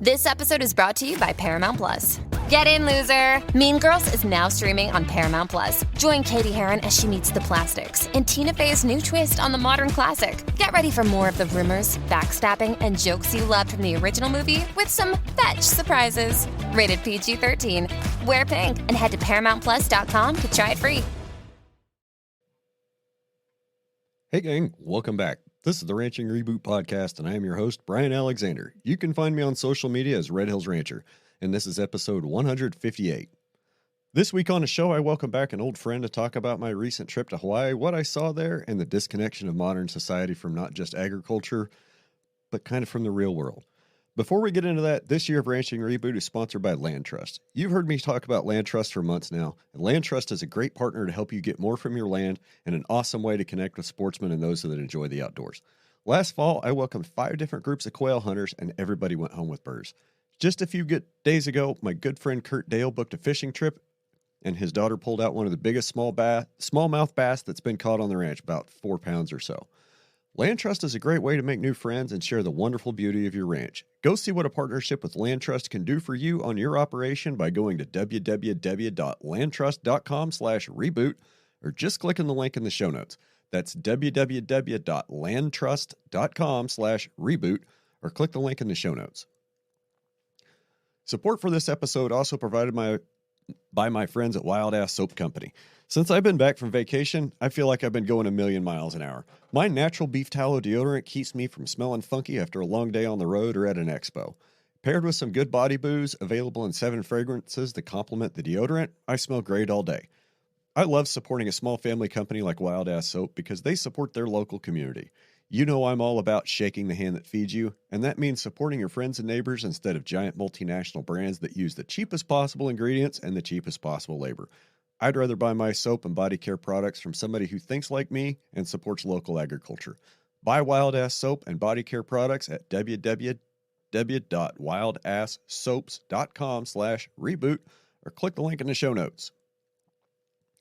This episode is brought to you by Paramount Plus. Get in, loser! Mean Girls is now streaming on Paramount Plus. Join Katie Heron as she meets the plastics in Tina Fey's new twist on the modern classic. Get ready for more of the rumors, backstabbing, and jokes you loved from the original movie with some fetch surprises. Rated PG-13. Wear pink and head to ParamountPlus.com to try it free. Hey gang, welcome back. This is the Ranching Reboot Podcast, and I am your host, Brian Alexander. You can find me on social media as Red Hills Rancher, and this is episode 158. This week on the show, I welcome back an old friend to talk about my recent trip to Hawaii, what I saw there, and the disconnection of modern society from not just agriculture, but kind of from the real world. Before we get into that, this year of Ranching Reboot is sponsored by Land Trust. You've heard me talk about Land Trust for months now, and Land Trust is a great partner to help you get more from your land and an awesome way to connect with sportsmen and those that enjoy the outdoors. Last fall, I welcomed 5 different groups of quail hunters, and everybody went home with birds. Just a few good days ago, my good friend Kurt Dale booked a fishing trip, and his daughter pulled out one of the biggest smallmouth bass that's been caught on the ranch, about 4 pounds or so. Land Trust is a great way to make new friends and share the wonderful beauty of your ranch. Go see what a partnership with Land Trust can do for you on your operation by going to www.landtrust.com/reboot or just clicking the link in the show notes. That's www.landtrust.com/reboot or click the link in the show notes. Support for this episode also provided by my friends at Wild Ass Soap Company. Since I've been back from vacation, I feel like I've been going a million miles an hour. My natural beef tallow deodorant keeps me from smelling funky after a long day on the road or at an expo. Paired with some good body booze, available in 7 fragrances to complement the deodorant, I smell great all day. I love supporting a small family company like Wild Ass Soap because they support their local community. You know I'm all about shaking the hand that feeds you, and that means supporting your friends and neighbors instead of giant multinational brands that use the cheapest possible ingredients and the cheapest possible labor. I'd rather buy my soap and body care products from somebody who thinks like me and supports local agriculture. Buy Wild Ass Soap and body care products at www.wildasssoaps.com/reboot or click the link in the show notes.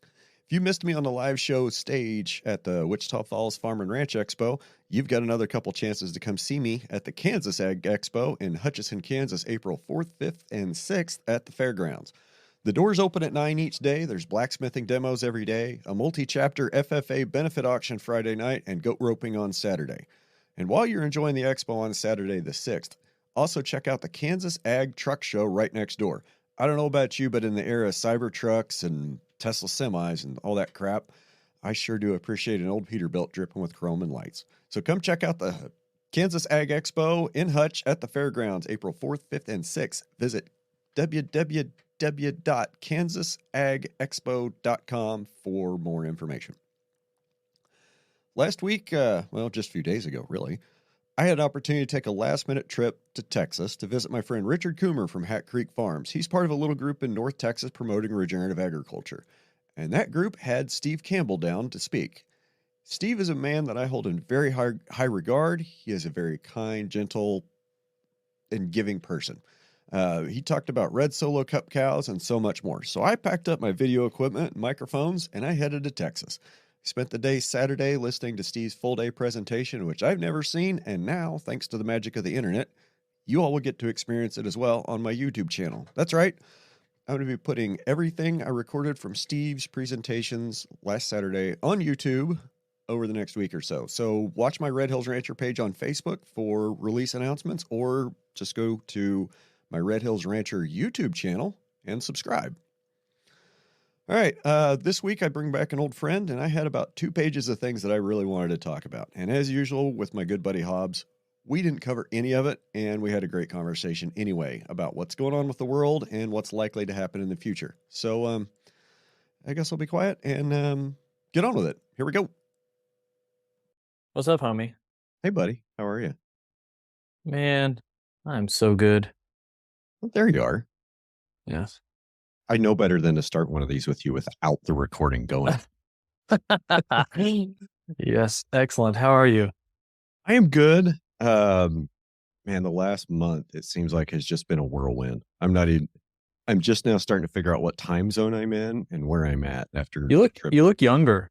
If you missed me on the live show stage at the Wichita Falls Farm and Ranch Expo, you've got another couple chances to come see me at the Kansas Ag Expo in Hutchinson, Kansas, April 4th, 5th, and 6th at the fairgrounds. The doors open at 9 each day. There's blacksmithing demos every day, a multi-chapter FFA benefit auction Friday night, and goat roping on Saturday. And while you're enjoying the expo on Saturday the 6th, also check out the Kansas Ag Truck Show right next door. I don't know about you, but in the era of Cybertrucks and Tesla semis and all that crap, I sure do appreciate an old Peterbilt dripping with chrome and lights. So come check out the Kansas Ag Expo in Hutch at the fairgrounds, April 4th, 5th, and 6th. Visit www.kansasagexpo.com for more information. Last week, just a few days ago, really, I had an opportunity to take a last-minute trip to Texas to visit my friend Richard Coomer from Hat Creek Farms. He's part of a little group in North Texas promoting regenerative agriculture, and that group had Steve Campbell down to speak. Steve is a man that I hold in very high regard. He is a very kind, gentle, and giving person. He talked about red solo cup cows and so much more. So I packed up my video equipment and microphones, and I headed to Texas. Spent the day Saturday listening to Steve's full-day presentation, which I've never seen, and now, thanks to the magic of the internet, you all will get to experience it as well on my YouTube channel. That's right. I'm going to be putting everything I recorded from Steve's presentations last Saturday on YouTube over the next week or so. So watch my Red Hills Rancher page on Facebook for release announcements, or just go to my Red Hills Rancher YouTube channel and subscribe. All right, this week I bring back an old friend, and I had about 2 pages of things that I really wanted to talk about. And as usual with my good buddy Hobbs, we didn't cover any of it, and we had a great conversation anyway about what's going on with the world and what's likely to happen in the future. So I guess I'll be quiet and get on with it. Here we go. What's up, homie? Hey, buddy. How are you? Man, I'm so good. Well, there you are. Yes. I know better than to start one of these with you without the recording going. Yes, excellent. How are you? I am good. Man, the last month, it seems like has just been a whirlwind. I'm just now starting to figure out what time zone I'm in and where I'm at after. You look younger.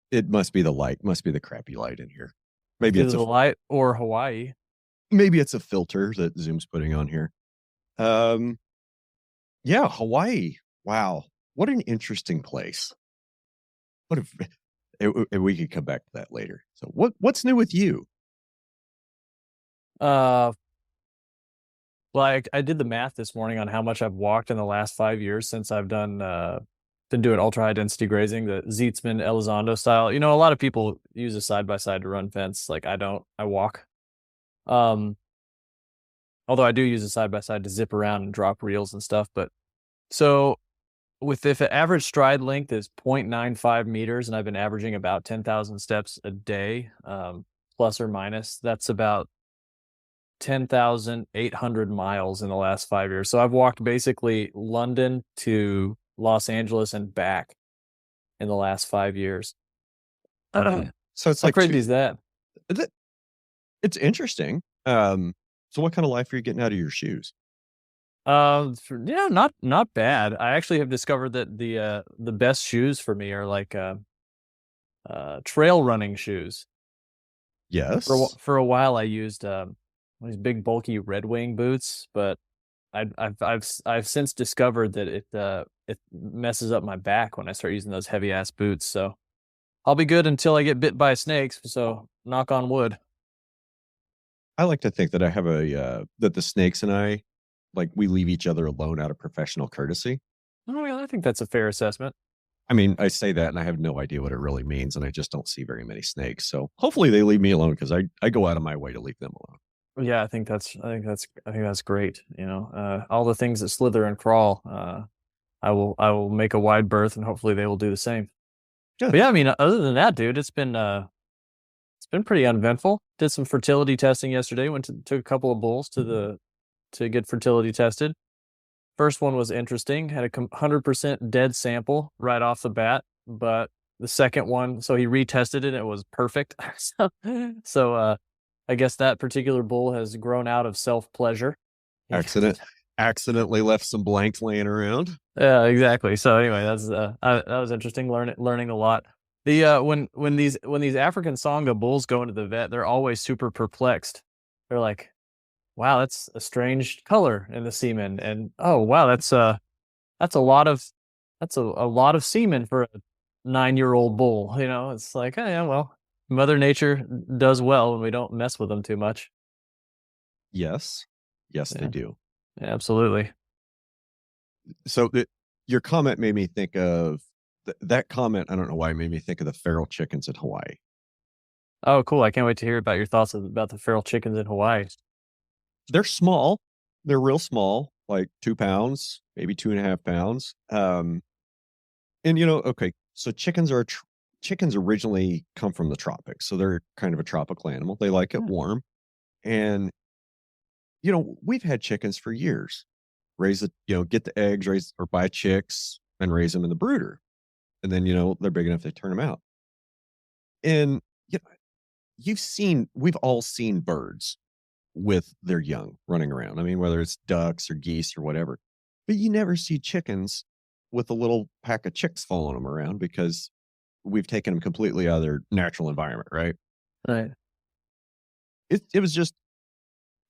It must be the light, must be the crappy light in here. Maybe Is it the light or Hawaii? maybe it's a filter that Zoom's putting on here. Yeah, Hawaii. Wow. What an interesting place. What if we could come back to that later. So what's new with you? Well, I did the math this morning on how much I've walked in the last 5 years since I've been doing ultra high density grazing, the Zeetzman Elizondo style. You know, a lot of people use a side by side to run fence. Like I don't, I walk. Although I do use a side by side to zip around and drop reels and stuff. But so if an average stride length is 0.95 meters, and I've been averaging about 10,000 steps a day, plus or minus, that's about 10,800 miles in the last 5 years. So I've walked basically London to Los Angeles and back in the last 5 years. So it's How like crazy is that? It's interesting. So what kind of life are you getting out of your shoes? Yeah, not bad. I actually have discovered that the best shoes for me are like trail running shoes. Yes. For a while I used these big bulky Red Wing boots, but I've since discovered that it messes up my back when I start using those heavy ass boots. So I'll be good until I get bit by snakes. So knock on wood. I like to think that I have that the snakes and I, like, we leave each other alone out of professional courtesy. Oh yeah, I think that's a fair assessment. I mean, I say that and I have no idea what it really means, and I just don't see very many snakes. So hopefully they leave me alone, because I go out of my way to leave them alone. Yeah, I think that's great. You know, all the things that slither and crawl, I will make a wide berth, and hopefully they will do the same. Good. But yeah, I mean, other than that, dude, it's been pretty uneventful. Did some fertility testing yesterday. Took a couple of bulls to get fertility tested. First one was interesting. Had a 100% dead sample right off the bat, but the second one, so he retested it. It was perfect. so I guess that particular bull has grown out of self-pleasure. Accidentally left some blanks laying around. Yeah, exactly. So anyway, that was interesting. Learning a lot. When these African Sangha bulls go into the vet, they're always super perplexed. They're like, wow, that's a strange color in the semen, and oh wow, that's a lot of semen for a 9-year-old bull. You know, it's like, oh, yeah, well, Mother Nature does well when we don't mess with them too much. Yes, Yeah. they do. Yeah, absolutely. So your comment made me think of that comment. I don't know why it made me think of the feral chickens in Hawaii. Oh, cool! I can't wait to hear about your thoughts about the feral chickens in Hawaii. They're small. They're real small, like 2 pounds, maybe 2.5 pounds. And okay, so chickens originally come from the tropics, so they're kind of a tropical animal. They like it warm, and we've had chickens for years. Get the eggs, raise or buy chicks and raise them in the brooder, and then they're big enough they turn them out. And we've all seen birds with their young running around. I mean, whether it's ducks or geese or whatever, but you never see chickens with a little pack of chicks following them around, because we've taken them completely out of their natural environment, right? Right. It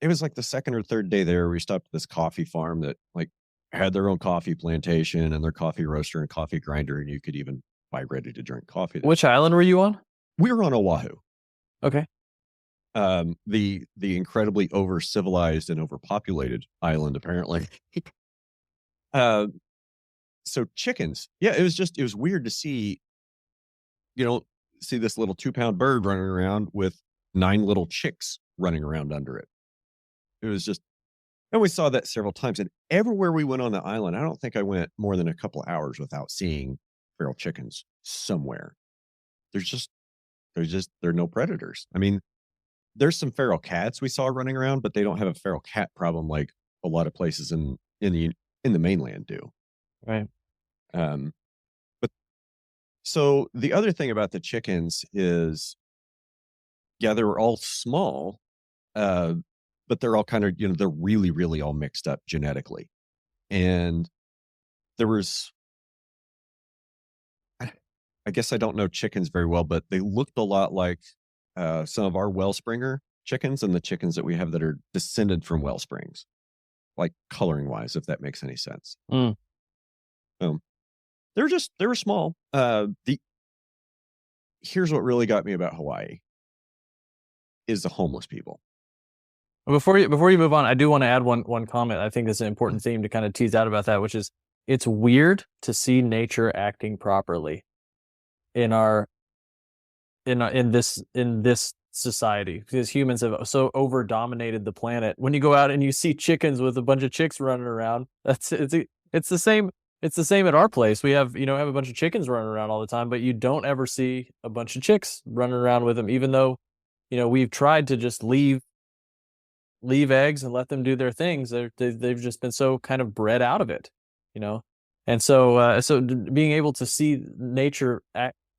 was like the second or third day there, we stopped at this coffee farm that like had their own coffee plantation and their coffee roaster and coffee grinder, and you could even buy ready to drink coffee there. Which island were you on? We were on Oahu. Okay. The incredibly over civilized and overpopulated island, apparently. So chickens, yeah, it was weird to see this little 2-pound bird running around with 9 little chicks running around under it. It was just, and we saw that several times, and everywhere we went on the island, I don't think I went more than a couple hours without seeing feral chickens somewhere. There are no predators. I mean, there's some feral cats we saw running around, but they don't have a feral cat problem like a lot of places in the mainland do. Right. But so the other thing about the chickens is, yeah, they were all small, but they're all kind of, they're really, really all mixed up genetically. And there was, I guess I don't know chickens very well, but they looked a lot like some of our Wellspringer chickens and the chickens that we have that are descended from well springs, like coloring wise, if that makes any sense. Mm. They were small. Here's what really got me about Hawaii is the homeless people. Before you move on, I do want to add one comment. I think it's an important theme to kind of tease out about that, which is it's weird to see nature acting properly in this society, because humans have so over dominated the planet. When you go out and you see chickens with a bunch of chicks running around, it's the same. It's the same at our place. We have a bunch of chickens running around all the time, but you don't ever see a bunch of chicks running around with them, even though, we've tried to just leave eggs and let them do their things. They've just been so kind of bred out of it, and so being able to see nature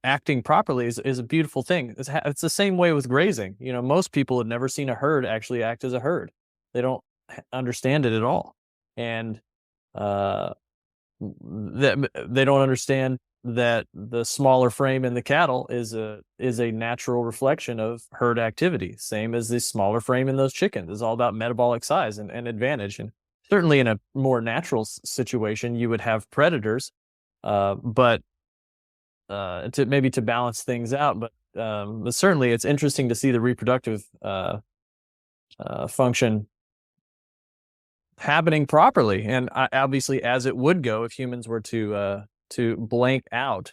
acting properly is a beautiful thing. It's the same way with grazing. Most people have never seen a herd actually act as a herd. They don't understand it at all, and they don't understand that the smaller frame in the cattle is a natural reflection of herd activity, same as the smaller frame in those chickens. It's all about metabolic size and advantage. And certainly in a more natural situation, you would have predators, but to balance things out. But certainly it's interesting to see the reproductive function happening properly, and obviously as it would go if humans were to blank out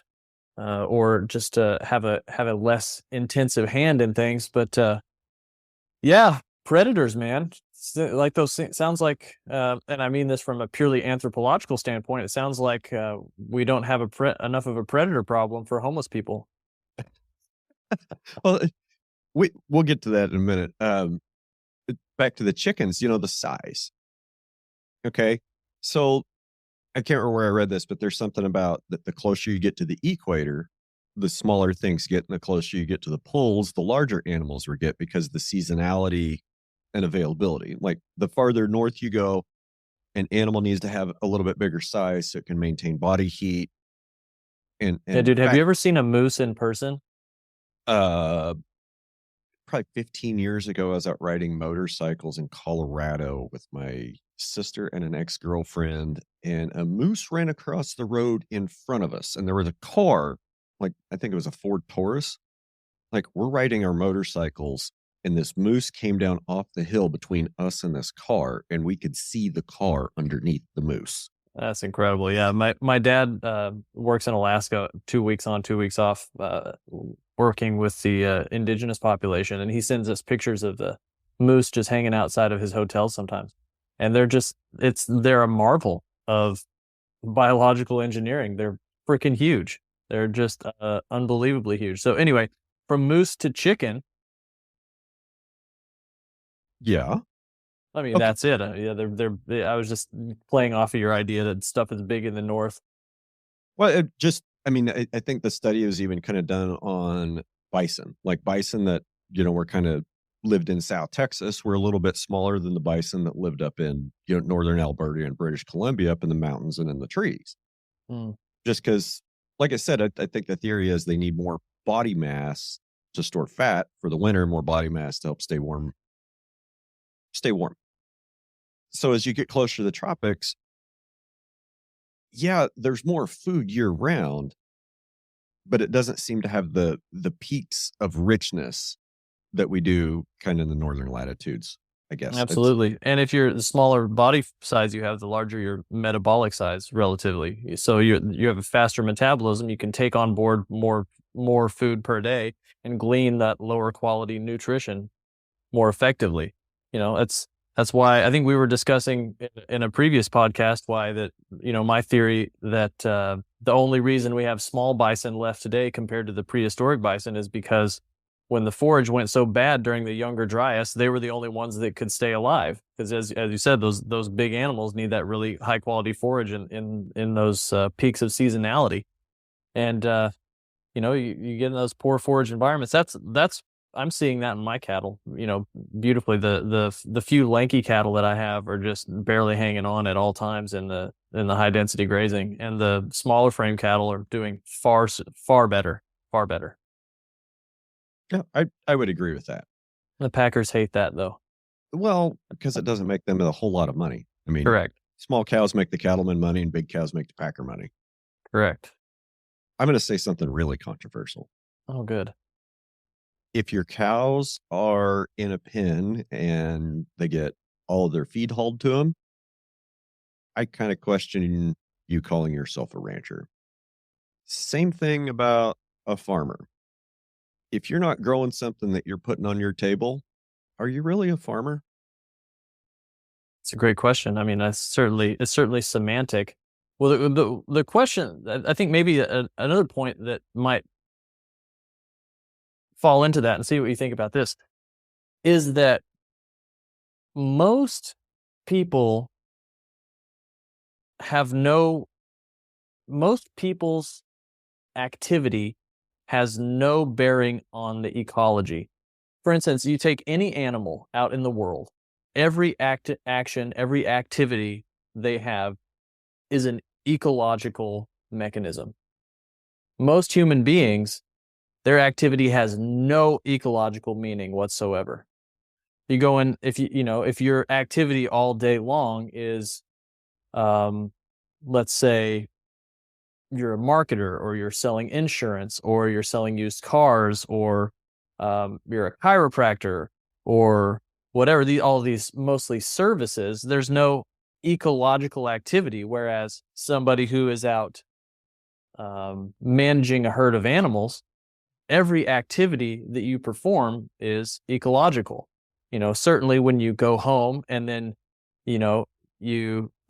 or just have a less intensive hand in things. But yeah, predators, man. Like those sounds like, and I mean this from a purely anthropological standpoint, it sounds like we don't have enough of a predator problem for homeless people. Well, we'll get to that in a minute. Back to the chickens, the size. Okay, so I can't remember where I read this, but there's something about that the closer you get to the equator, the smaller things get, and the closer you get to the poles, the larger animals will get, because the seasonality and availability. Like the farther north you go, an animal needs to have a little bit bigger size so it can maintain body heat. And yeah, dude, have you ever seen a moose in person? Probably 15 years ago, I was out riding motorcycles in Colorado with my sister and an ex-girlfriend, and a moose ran across the road in front of us, and there was a car, like I think it was a Ford Taurus. Like, we're riding our motorcycles, and this moose came down off the hill between us and this car, and we could see the car underneath the moose. That's incredible. Yeah, my dad works in Alaska, 2 weeks on, 2 weeks off, working with the indigenous population, and he sends us pictures of the moose just hanging outside of his hotel sometimes, and they're a marvel of biological engineering. They're freaking huge. They're just unbelievably huge. So anyway, from moose to chicken. Yeah. I mean, okay. That's it. Yeah, I was just playing off of your idea that stuff is big in the north. Well, I think the study was even kind of done on bison, like bison that, were kind of lived in South Texas, were a little bit smaller than the bison that lived up in, northern Alberta and British Columbia, up in the mountains and in the trees. Just because, like I said, I think the theory is they need more body mass to store fat for the winter, more body mass to help stay warm. So as you get closer to the tropics, yeah, there's more food year round, but it doesn't seem to have the peaks of richness that we do kind of in the northern latitudes, I guess. Absolutely. And if you're the smaller body size you have, the larger your metabolic size relatively. So you have a faster metabolism. You can take on board more food per day and glean that lower quality nutrition more effectively. That's why I think we were discussing in a previous podcast why that, my theory that the only reason we have small bison left today compared to the prehistoric bison is because when the forage went so bad during the younger Dryas, they were the only ones that could stay alive. Because as you said, those big animals need that really high quality forage in those peaks of seasonality. And, you get in those poor forage environments. That's I'm seeing that in my cattle, beautifully. The few lanky cattle that I have are just barely hanging on at all times in the high density grazing, and the smaller frame cattle are doing far better. Yeah, I would agree with that. The Packers hate that, though. Well, because it doesn't make them a whole lot of money. I mean, Correct. small cows make the cattleman money and big cows make the packer money. Correct. I'm going to say something really controversial. Oh, good. If your cows are in a pen and they get all of their feed hauled to them, I kind of question you calling yourself a rancher. Same thing about a farmer. If you're not growing something that you're putting on your table, are you really a farmer? It's a great question. I mean, it's certainly semantic. Well, the question, I think maybe another point that might fall into that, and see what you think about this, is that most people most people's activity has no bearing on the ecology. For instance, you take any animal out in the world, every action, every activity they have is an ecological mechanism. Most human beings, their activity has no ecological meaning whatsoever. You go in, if your activity all day long is, let's say you're a marketer, or you're selling insurance, or you're selling used cars, or you're a chiropractor, or whatever, all these mostly services, there's no ecological activity. Whereas somebody who is out managing a herd of animals, every activity that you perform is ecological. Certainly when you go home and then, you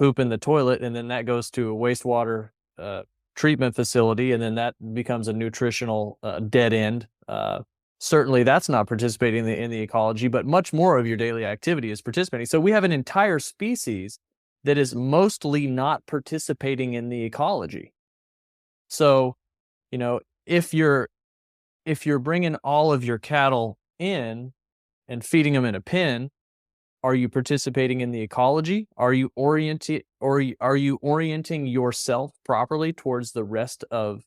poop in the toilet, and then that goes to a wastewater treatment facility, and then that becomes a nutritional dead end. Certainly that's not participating in the ecology, but much more of your daily activity is participating. So we have an entire species that is mostly not participating in the ecology. So, if you're bringing all of your cattle in and feeding them in a pen, are you participating in the ecology? Are you orienting yourself properly towards the rest of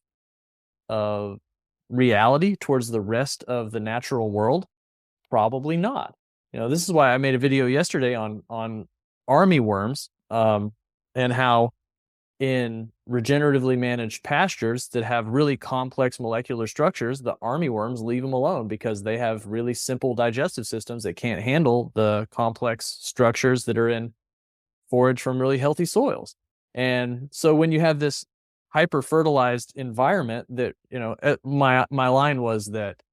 reality, towards the rest of the natural world? Probably not. This is why I made a video yesterday on army worms, and how in regeneratively managed pastures that have really complex molecular structures, the army worms leave them alone because they have really simple digestive systems that can't handle the complex structures that are in forage from really healthy soils. And so when you have this hyper fertilized environment that, my line was that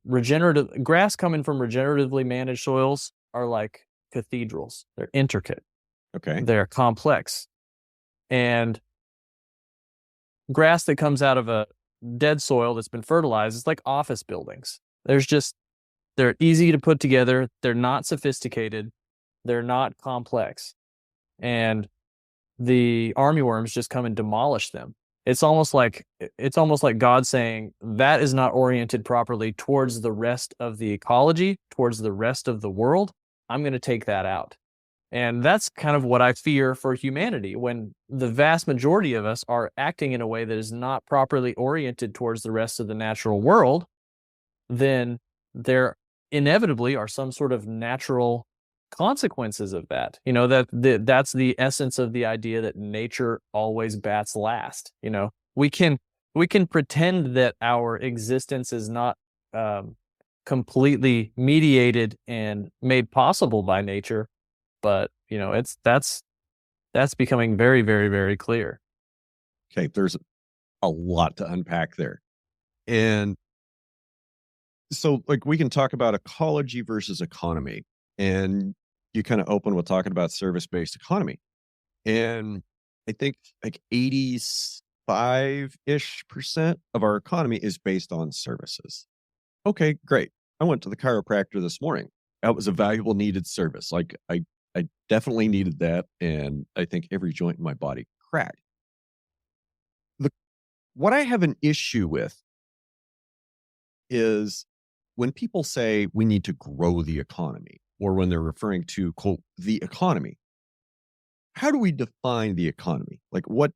regenerative grass coming from regeneratively managed soils are like cathedrals. They're intricate. Okay. They're complex. And grass that comes out of a dead soil that's been fertilized is like office buildings. They're easy to put together. They're not sophisticated. They're not complex. And the armyworms just come and demolish them. It's almost like God saying that is not oriented properly towards the rest of the ecology, towards the rest of the world. I'm going to take that out. And that's kind of what I fear for humanity. When the vast majority of us are acting in a way that is not properly oriented towards the rest of the natural world, then there inevitably are some sort of natural consequences of that. That's the essence of the idea that nature always bats last. We can pretend that our existence is not completely mediated and made possible by nature, but that's becoming very, very, very clear. Okay, there's a lot to unpack there. And so we can talk about ecology versus economy. And you kind of open with talking about service-based economy. And I think 85-ish% of our economy is based on services. Okay, great. I went to the chiropractor this morning. That was a valuable, needed service. I definitely needed that, and I think every joint in my body cracked. What I have an issue with is when people say we need to grow the economy, or when they're referring to, quote, the economy. How do we define the economy? What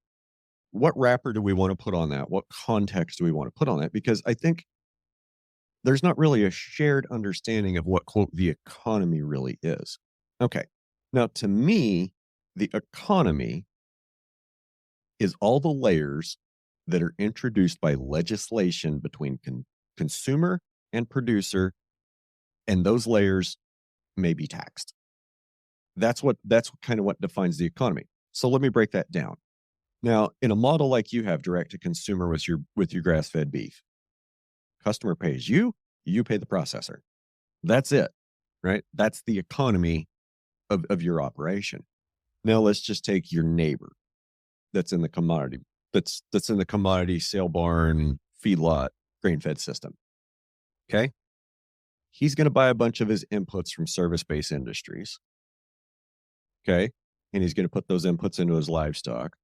wrapper do we want to put on that? What context do we want to put on that? Because I think there's not really a shared understanding of what, quote, the economy really is. Okay. Now, to me, the economy is all the layers that are introduced by legislation between consumer and producer, and those layers may be taxed. That's kind of what defines the economy. So let me break that down. Now, in a model like you have, direct to consumer with your grass-fed beef, customer pays you, you pay the processor. That's it, right? That's the economy of your operation. Now let's just take your neighbor that's in the commodity sale barn, feedlot, grain-fed system. Okay? He's going to buy a bunch of his inputs from service-based industries. Okay? And he's going to put those inputs into his livestock.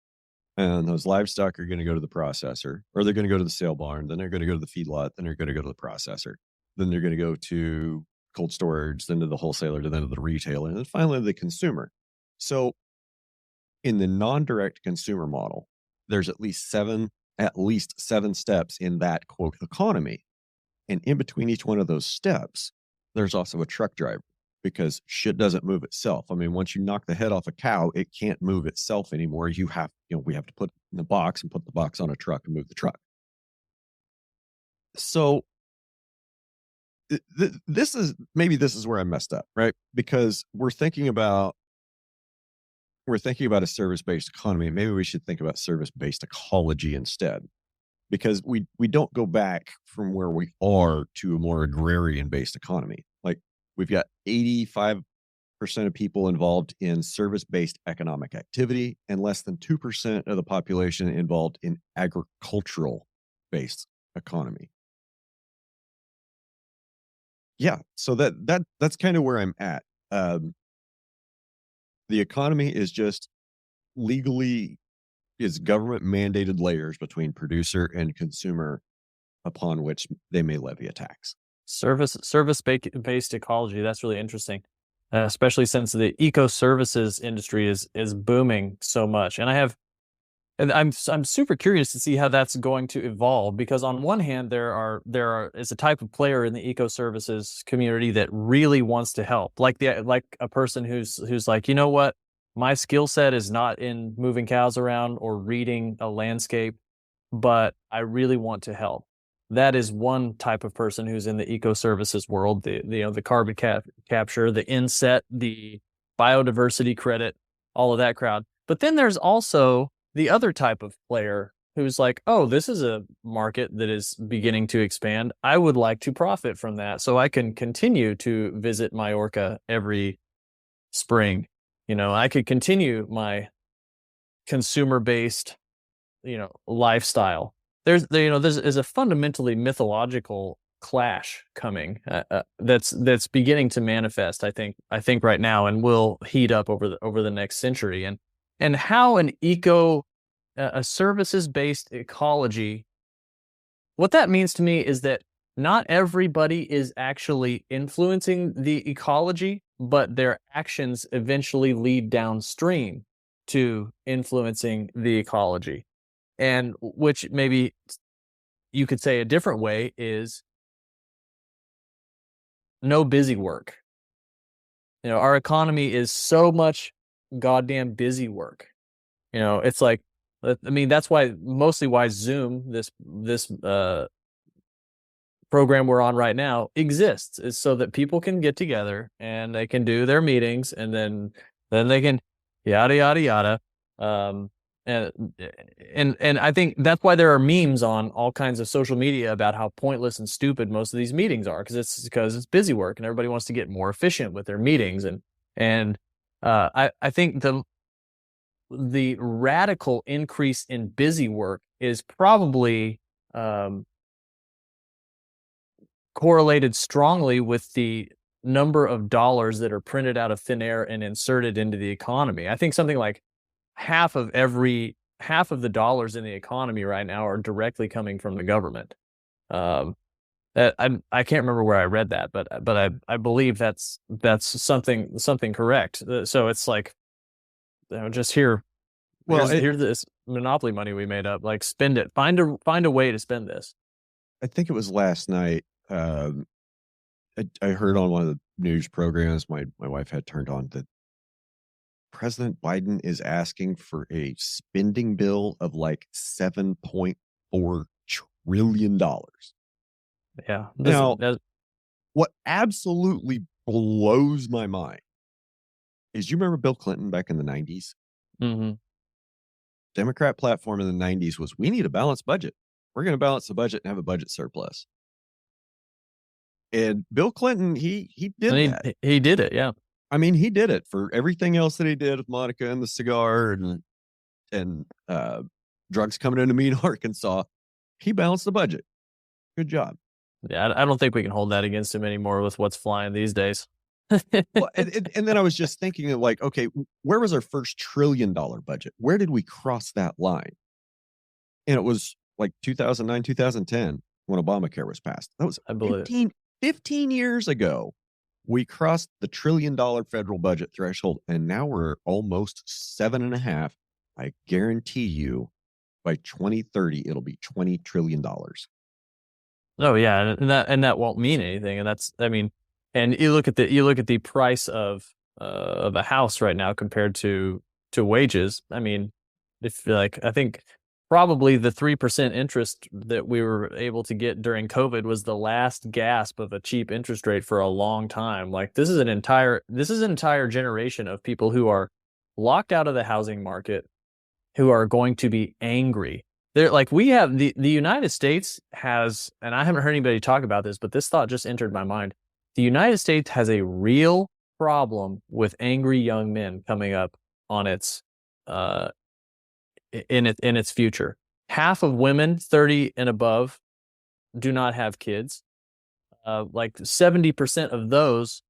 And those livestock are going to go to the processor, or they're going to go to the sale barn, then they're going to go to the feedlot, then they're going to go to the processor. Then they're going to go to cold storage, then to the wholesaler, then to the retailer, and then finally to the consumer. So in the non-direct consumer model, there's at least seven steps in that, quote, economy. And in between each one of those steps, there's also a truck driver, because shit doesn't move itself. I mean, once you knock the head off a cow, it can't move itself anymore. We have to put it in the box and put the box on a truck and move the truck. So this is where I messed up, right? Because we're thinking about a service-based economy. Maybe we should think about service-based ecology instead, because we don't go back from where we are to a more agrarian-based economy. Like, we've got 85% of people involved in service-based economic activity and less than 2% of the population involved in agricultural-based economy. Yeah, so that's kind of where I'm at. The economy is just government mandated layers between producer and consumer upon which they may levy a tax. Service-based ecology. That's really interesting, especially since the eco-services industry is booming so much. And I'm super curious to see how that's going to evolve, because on one hand, there is a type of player in the eco-services community that really wants to help, like a person who's like, you know what, my skill set is not in moving cows around or reading a landscape, but I really want to help. That is one type of person who's in the eco-services world, the carbon capture, the inset, the biodiversity credit, all of that crowd. But then there's also the other type of player who's like, oh, this is a market that is beginning to expand. I would like to profit from that so I can continue to visit Majorca every spring. I could continue my consumer-based, lifestyle. There's a fundamentally mythological clash coming that's beginning to manifest. I think right now, and will heat up over the next century. And how a services-based ecology, what that means to me is that not everybody is actually influencing the ecology, but their actions eventually lead downstream to influencing the ecology. And which maybe you could say a different way is no busy work. Our economy is so much goddamn busy work. It's like, I mean, that's mostly why Zoom, this program we're on right now, exists, is so that people can get together and they can do their meetings, and then they can yada yada yada. And I think that's why there are memes on all kinds of social media about how pointless and stupid most of these meetings are, because it's busy work and everybody wants to get more efficient with their meetings. And I think the radical increase in busy work is probably correlated strongly with the number of dollars that are printed out of thin air and inserted into the economy. I think something like half of the dollars in the economy right now are directly coming from the government. I can't remember where I read that, but I believe that's something correct. So it's like, just here's this monopoly money we made up. Like, spend it. Find a way to spend this. I think it was last night. um, I heard on one of the news programs my wife had turned on that President Biden is asking for a spending bill of like $7.4 trillion. Yeah. Now, what absolutely blows my mind is, you remember Bill Clinton back in the 90s? Mm-hmm. Democrat platform in the 90s was, we need a balanced budget. We're going to balance the budget and have a budget surplus. And Bill Clinton, he did that. He did it, yeah. I mean, he did it for everything else that he did with Monica and the cigar and drugs coming into Mean, Arkansas. He balanced the budget. Good job. Yeah, I don't think we can hold that against him anymore with what's flying these days. Well, and then I was just thinking of like, okay, where was our first $1 trillion budget? Where did we cross that line? And it was like 2009, 2010 when Obamacare was passed. That was 15 years ago. We crossed the $1 trillion federal budget threshold, and now we're almost 7.5. I guarantee you by 2030, it'll be $20 trillion. Oh yeah, and that won't mean anything. And that's, I mean, and you look at the price of a house right now compared to wages. I mean, if like, I think probably the 3% interest that we were able to get during COVID was the last gasp of a cheap interest rate for a long time. Like this is an entire generation of people who are locked out of the housing market, who are going to be angry. They're like, we have the United States has, and I haven't heard anybody talk about this, but this thought just entered my mind. The United States has a real problem with angry young men coming up on its in its future. Half of women 30 and above do not have kids. Like 70% of those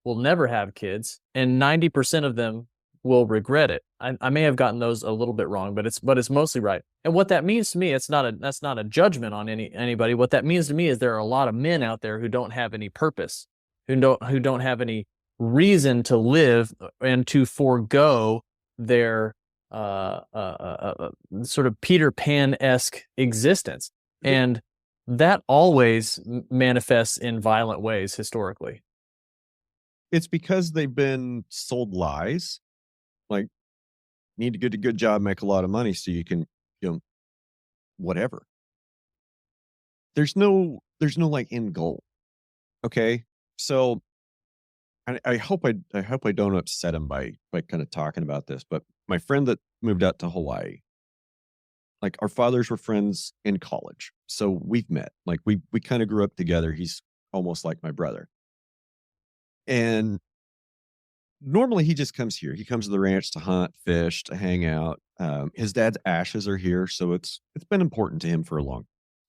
will never have kids, and 90% of them will regret it. I may have gotten those a little bit wrong, but it's mostly right. And what that means to me, that's not a judgment on anybody. What that means to me is there are a lot of men out there who don't have any purpose, who don't have any reason to live and to forego their sort of Peter Pan-esque existence. And that always manifests in violent ways historically. It's because they've been sold lies. Like, need to get a good job, make a lot of money so you can, whatever. There's no like end goal. Okay. So I hope I don't upset him by kind of talking about this, but my friend that moved out to Hawaii, like our fathers were friends in college. So we've met, like we kind of grew up together. He's almost like my brother. And normally he just comes here. He comes to the ranch to hunt, fish, to hang out. His dad's ashes are here. So it's been important to him to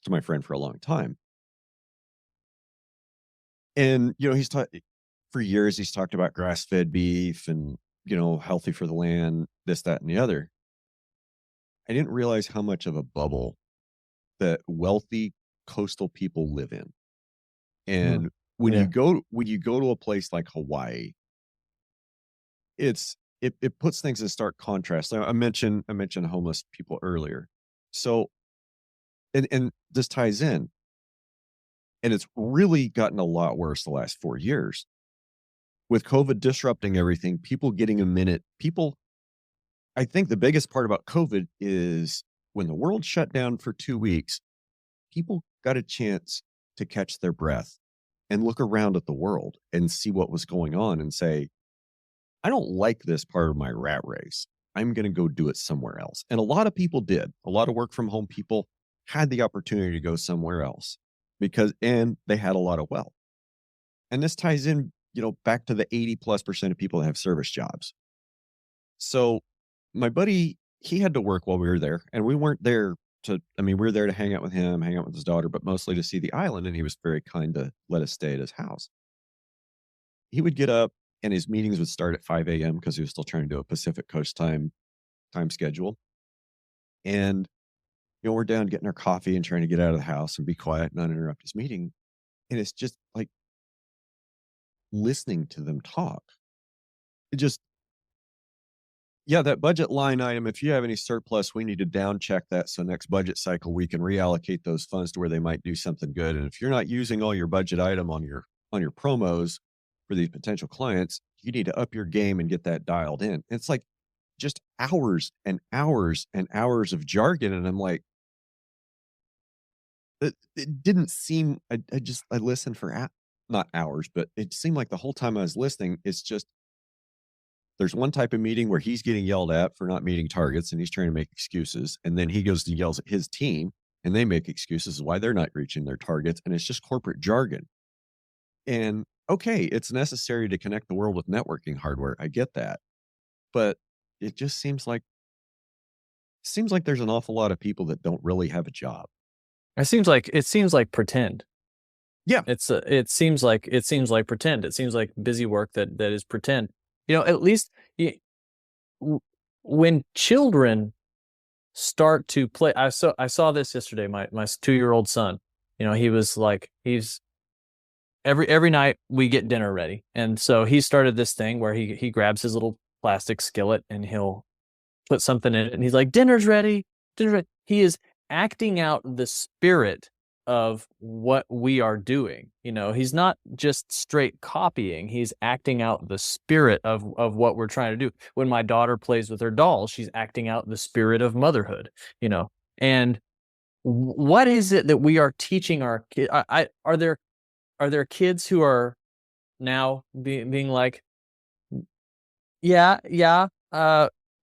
my friend for a long time. And, he's for years, he's talked about grass-fed beef and, healthy for the land, this, that, and the other. I didn't realize how much of a bubble that wealthy coastal people live in. And when you go to a place like Hawaii, it puts things in stark contrast. I mentioned homeless people earlier. So, and this ties in, and it's really gotten a lot worse the last 4 years. With COVID disrupting everything, people getting a minute. I think the biggest part about COVID is when the world shut down for 2 weeks, people got a chance to catch their breath and look around at the world and see what was going on and say, I don't like this part of my rat race. I'm going to go do it somewhere else. And a lot of people did. A lot of work from home people had the opportunity to go somewhere else and they had a lot of wealth. And this ties in, back to the 80+% of people that have service jobs. So my buddy, he had to work while we were there, and we weren't there we were there to hang out with him, hang out with his daughter, but mostly to see the island. And he was very kind to let us stay at his house. He would get up and his meetings would start at 5 a.m. because he was still trying to do a Pacific Coast time schedule. And, we're down getting our coffee and trying to get out of the house and be quiet and not interrupt his meeting. And it's just like listening to them talk. Yeah, that budget line item, if you have any surplus, we need to down check that. So next budget cycle, we can reallocate those funds to where they might do something good. And if you're not using all your budget item on your promos for these potential clients, you need to up your game and get that dialed in. It's like just hours and hours and hours of jargon. And I'm like, it didn't seem, I listened for not hours, but it seemed like the whole time I was listening, it's just, there's one type of meeting where he's getting yelled at for not meeting targets and he's trying to make excuses. And then he goes and yells at his team and they make excuses why they're not reaching their targets. And it's just corporate jargon. And okay, it's necessary to connect the world with networking hardware. I get that. But it just seems like there's an awful lot of people that don't really have a job. It seems like pretend. Yeah. It seems like pretend. It seems like busy work that is pretend. At least when children start to play, I saw this yesterday. My 2-year-old son, he's every night we get dinner ready, and so he started this thing where he grabs his little plastic skillet and he'll put something in it, and he's like, dinner's ready. He is acting out the spirit of what we are doing. He's not just straight copying, he's acting out the spirit of what we're trying to do. When my daughter plays with her dolls, she's acting out the spirit of motherhood, and what is it that we are teaching our kids? Are there kids who are now being like, yeah,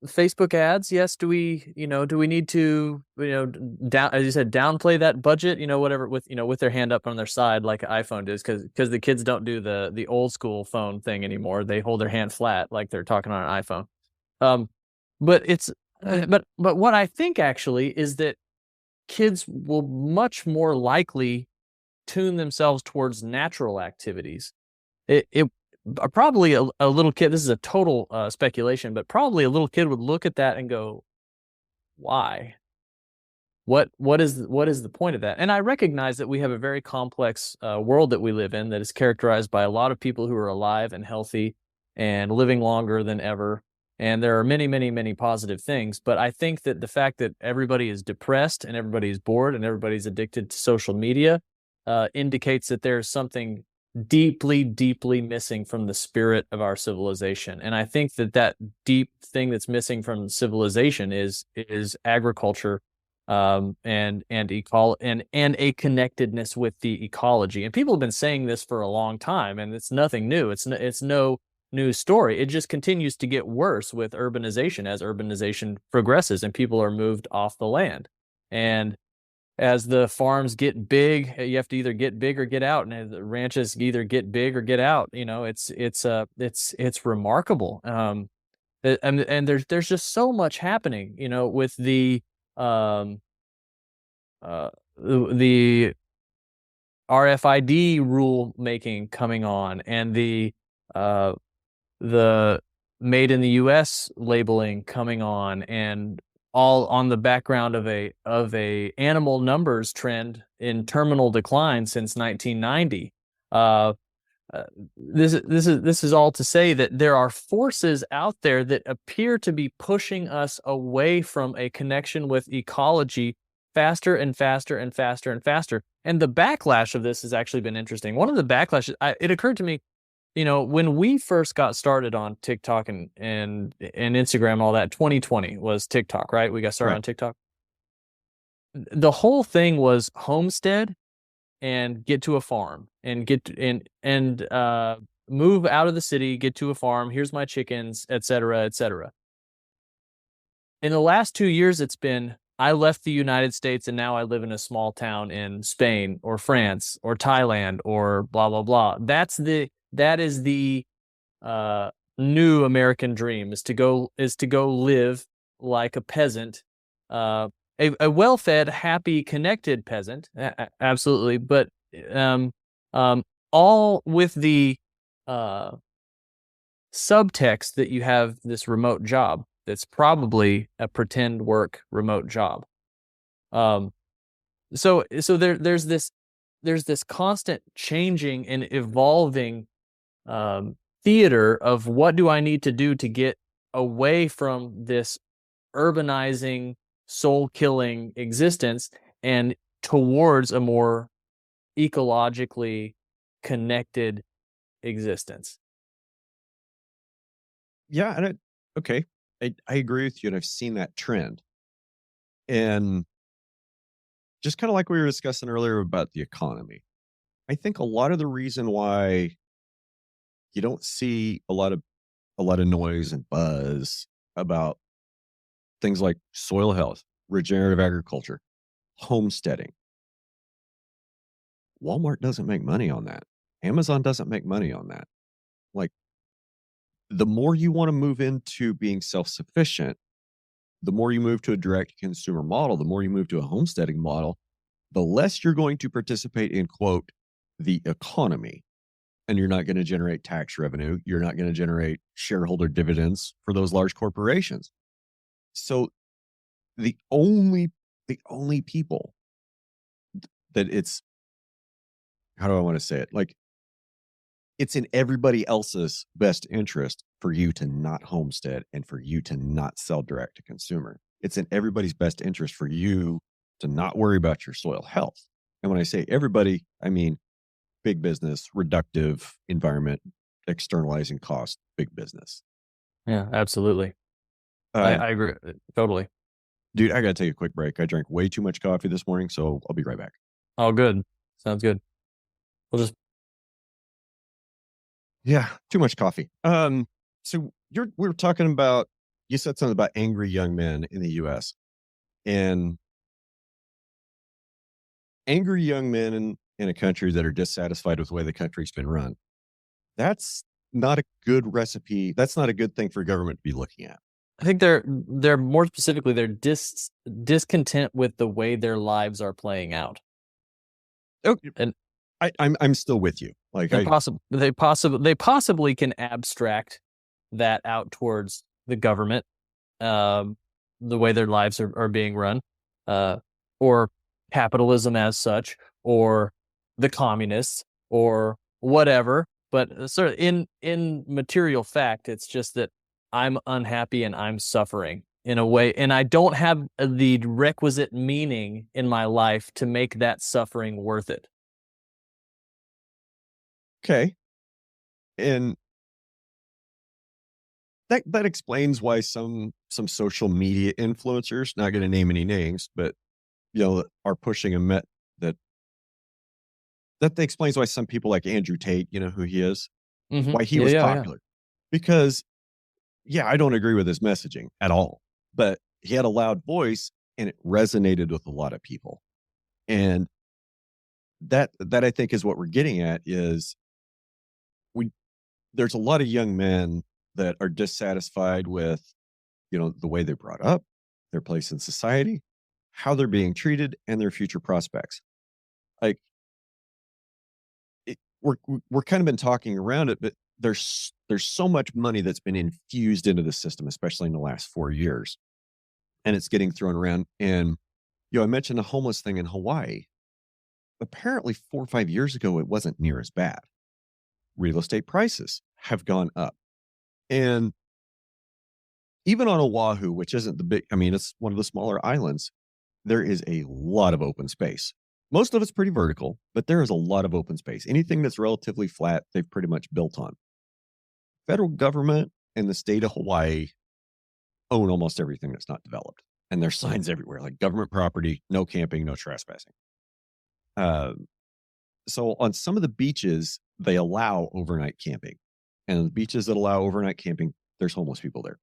Facebook ads, yes. Do we need to, down, as you said, downplay that budget, whatever, with their hand up on their side like an iPhone does, because the kids don't do the old school phone thing anymore. They hold their hand flat like they're talking on an iPhone. But what I think actually is that kids will much more likely tune themselves towards natural activities. Probably a little kid, this is a total speculation, but probably a little kid would look at that and go, why? What is the point of that? And I recognize that we have a very complex world that we live in that is characterized by a lot of people who are alive and healthy and living longer than ever. And there are many, many, many positive things. But I think that the fact that everybody is depressed and everybody is bored and everybody's addicted to social media indicates that there's something deeply, deeply missing from the spirit of our civilization. And I think that deep thing that's missing from civilization is agriculture, and a connectedness with the ecology. And people have been saying this for a long time, and it's nothing new. It's no new story. It just continues to get worse with urbanization as urbanization progresses and people are moved off the land. And as the farms get big, you have to either get big or get out, and as the ranches either get big or get out. It's remarkable. And there's just so much happening. With the RFID rule making coming on, and the made in the US labeling coming on, and all on the background of a animal numbers trend in terminal decline since 1990. This is all to say that there are forces out there that appear to be pushing us away from a connection with ecology faster and faster and faster and faster. And the backlash of this has actually been interesting. One of the backlashes, it occurred to me, when we first got started on TikTok and Instagram, all that, 2020 was TikTok, right? We got started on TikTok. The whole thing was homestead and get to a farm and move out of the city, get to a farm. Here's my chickens, et cetera, et cetera. In the last 2 years, it's been, I left the United States and now I live in a small town in Spain or France or Thailand or blah, blah, blah. That is the new American dream, is to go live like a peasant, a well-fed, happy, connected peasant, absolutely, but all with the subtext that you have this remote job that's probably a pretend work remote job. So there's this constant changing and evolving theater of what do I need to do to get away from this urbanizing, soul-killing existence and towards a more ecologically connected existence. Yeah, and okay, I agree with you, and I've seen that trend. And just kind of like we were discussing earlier about the economy, I think a lot of the reason why you don't see a lot of noise and buzz about things like soil health, regenerative agriculture, homesteading. Walmart doesn't make money on that. Amazon doesn't make money on that. Like, the more you want to move into being self-sufficient, the more you move to a direct consumer model, the more you move to a homesteading model, the less you're going to participate in, quote, the economy. And you're not going to generate tax revenue. You're not going to generate shareholder dividends for those large corporations. So the only people that it's, how do I want to say it? Like, it's in everybody else's best interest for you to not homestead and for you to not sell direct to consumer. It's in everybody's best interest for you to not worry about your soil health. And when I say everybody, I mean big business, reductive environment, externalizing cost, big business. Yeah, absolutely. I agree. Totally. Dude, I got to take a quick break. I drank way too much coffee this morning, so I'll be right back. Oh, good. Sounds good. We'll just. Yeah, too much coffee. So we were talking about, you said something about angry young men in the US, and angry young men in a country that are dissatisfied with the way the country's been run. That's not a good recipe. That's not a good thing for government to be looking at. I think they're more specifically, they're discontent with the way their lives are playing out. Okay. And I'm still with you. Like, they possibly can abstract that out towards the government, the way their lives are being run, or capitalism as such, or the communists, or whatever. But sort of in material fact, it's just that I'm unhappy and I'm suffering in a way, and I don't have the requisite meaning in my life to make that suffering worth it. okay. And that explains why some social media influencers, not going to name any names, but are pushing that explains why some people like Andrew Tate, you know who he is, why he was popular. Because I don't agree with his messaging at all, but he had a loud voice and it resonated with a lot of people. And that I think is what we're getting at is there's a lot of young men that are dissatisfied with, the way they're brought up, their place in society, how they're being treated, and their future prospects. Like, we're kind of been talking around it, but there's so much money that's been infused into the system, especially in the last 4 years, and it's getting thrown around. And I mentioned the homeless thing in Hawaii. Apparently 4 or 5 years ago, it wasn't near as bad. Real estate prices have gone up. And even on Oahu, which isn't it's one of the smaller islands, there is a lot of open space. Most of it's pretty vertical, but there is a lot of open space. Anything that's relatively flat, they've pretty much built on. Federal government and the state of Hawaii own almost everything that's not developed. And there's signs everywhere, like government property, no camping, no trespassing. So on some of the beaches, they allow overnight camping. And the beaches that allow overnight camping, there's homeless people there.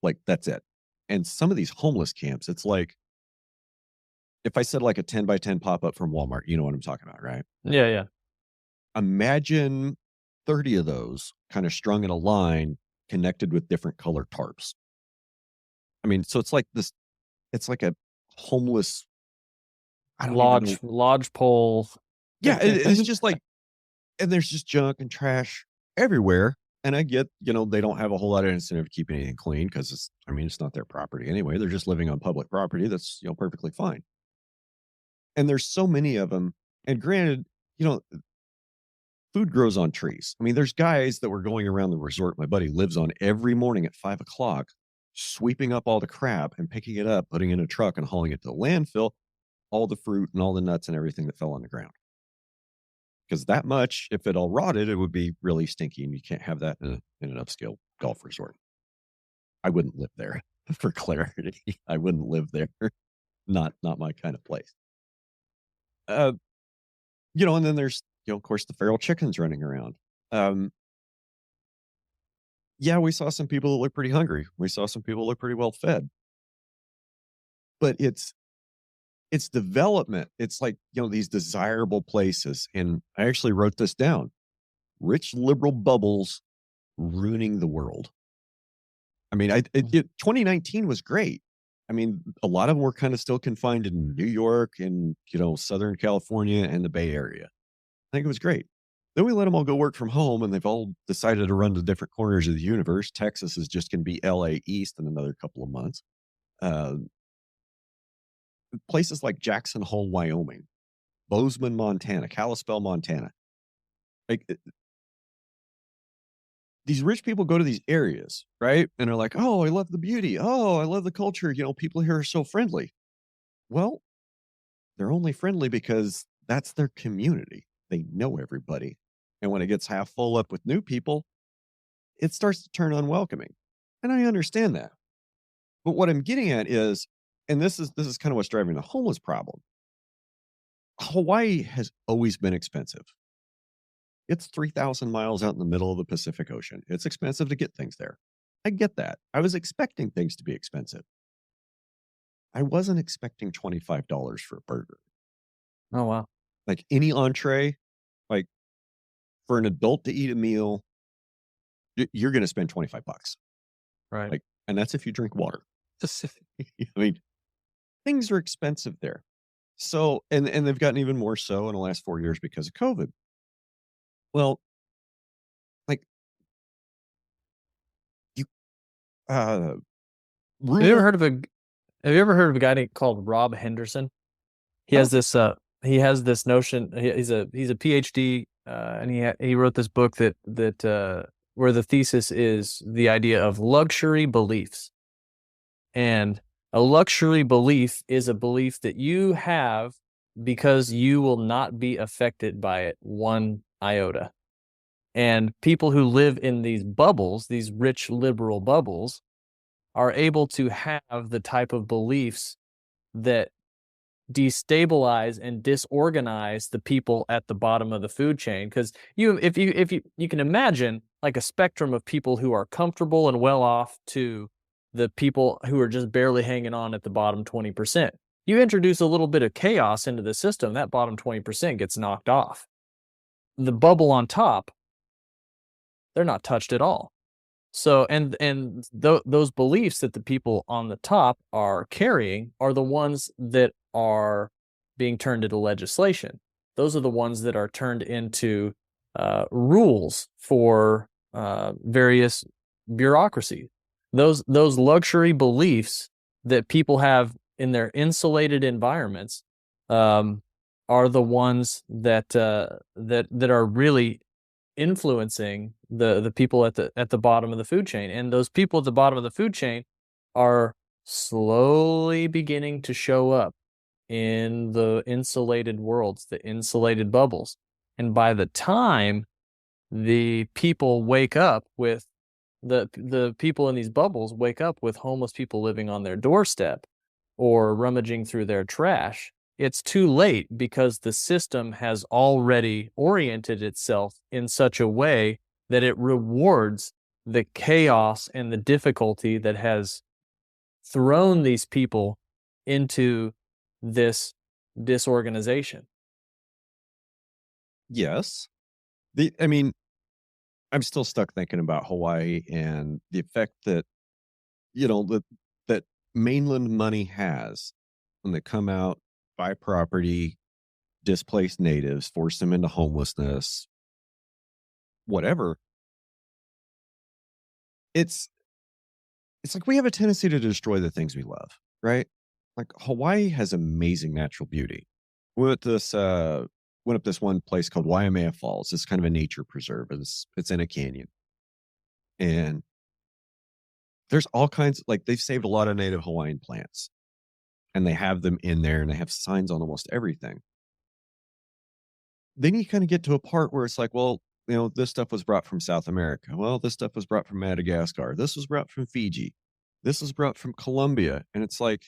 Like, that's it. And some of these homeless camps, it's like, if I said like a 10 by 10 pop-up from Walmart, you know what I'm talking about, right? Yeah. Imagine 30 of those kind of strung in a line, connected with different color tarps. I mean, so it's like this, it's like a homeless, lodge pole. Yeah, it's just like, and there's just junk and trash everywhere. And I get, they don't have a whole lot of incentive to keep anything clean because it's not their property anyway. They're just living on public property. That's, perfectly fine. And there's so many of them. And granted, food grows on trees. I mean, there's guys that were going around the resort my buddy lives on every morning at 5 o'clock, sweeping up all the crap and picking it up, putting it in a truck and hauling it to the landfill, all the fruit and all the nuts and everything that fell on the ground. Because that much, if it all rotted, it would be really stinky, and you can't have that in an upscale golf resort. I wouldn't live there, for clarity. I wouldn't live there. Not my kind of place. And then there's, of course, the feral chickens running around. We saw some people that look pretty hungry. We saw some people look pretty well fed. But it's development. It's like, these desirable places. And I actually wrote this down. Rich liberal bubbles ruining the world. I mean, 2019 was great. I mean, a lot of them were kind of still confined in New York and, Southern California and the Bay Area. I think it was great. Then we let them all go work from home, and they've all decided to run to different corners of the universe. Texas is just going to be LA East in another couple of months. Places like Jackson Hole, Wyoming, Bozeman, Montana, Kalispell, Montana. These rich people go to these areas, right? And they're like, oh, I love the beauty. Oh, I love the culture. People here are so friendly. Well, they're only friendly because that's their community. They know everybody. And when it gets half full up with new people, it starts to turn unwelcoming. And I understand that. But what I'm getting at is, and this is kind of what's driving the homeless problem. Hawaii has always been expensive. It's 3,000 miles out in the middle of the Pacific Ocean. It's expensive to get things there. I get that. I was expecting things to be expensive. I wasn't expecting $25 for a burger. Oh, wow. Like any entree, like for an adult to eat a meal, you're going to spend $25. Right. And that's if you drink water. I mean, things are expensive there. So, and they've gotten even more so in the last 4 years because of COVID. Well, Have you ever heard of a guy called Rob Henderson? He has this notion. He's a PhD, and he wrote this book that where the thesis is the idea of luxury beliefs. And a luxury belief is a belief that you have because you will not be affected by it one iota. And people who live in these bubbles, these rich liberal bubbles, are able to have the type of beliefs that destabilize and disorganize the people at the bottom of the food chain. Because if you can imagine like a spectrum of people who are comfortable and well off to the people who are just barely hanging on at the bottom 20%. You introduce a little bit of chaos into the system, that bottom 20% gets knocked off. The bubble on top, they're not touched at all. So, those beliefs that the people on the top are carrying are the ones that are being turned into legislation. Those are the ones that are turned into rules for various bureaucracies. Those luxury beliefs that people have in their insulated environments are the ones that are really influencing the people at the bottom of the food chain. And those people at the bottom of the food chain are slowly beginning to show up in the insulated worlds, the insulated bubbles. And by the time the people wake up with the people in these bubbles wake up with homeless people living on their doorstep or rummaging through their trash, it's too late because the system has already oriented itself in such a way that it rewards the chaos and the difficulty that has thrown these people into this disorganization. Yes. I'm still stuck thinking about Hawaii and the effect that, that mainland money has when they come out, buy property, displace natives, force them into homelessness, whatever. It's like we have a tendency to destroy the things we love, right? Like Hawaii has amazing natural beauty. We went to went up this one place called Waimea Falls. It's kind of a nature preserve. It's in a canyon. And there's all kinds, like they've saved a lot of native Hawaiian plants. And they have them in there and they have signs on almost everything. Then you kind of get to a part where it's like, well, you know, this stuff was brought from South America. Well, this stuff was brought from Madagascar. This was brought from Fiji. This was brought from Colombia. And it's like,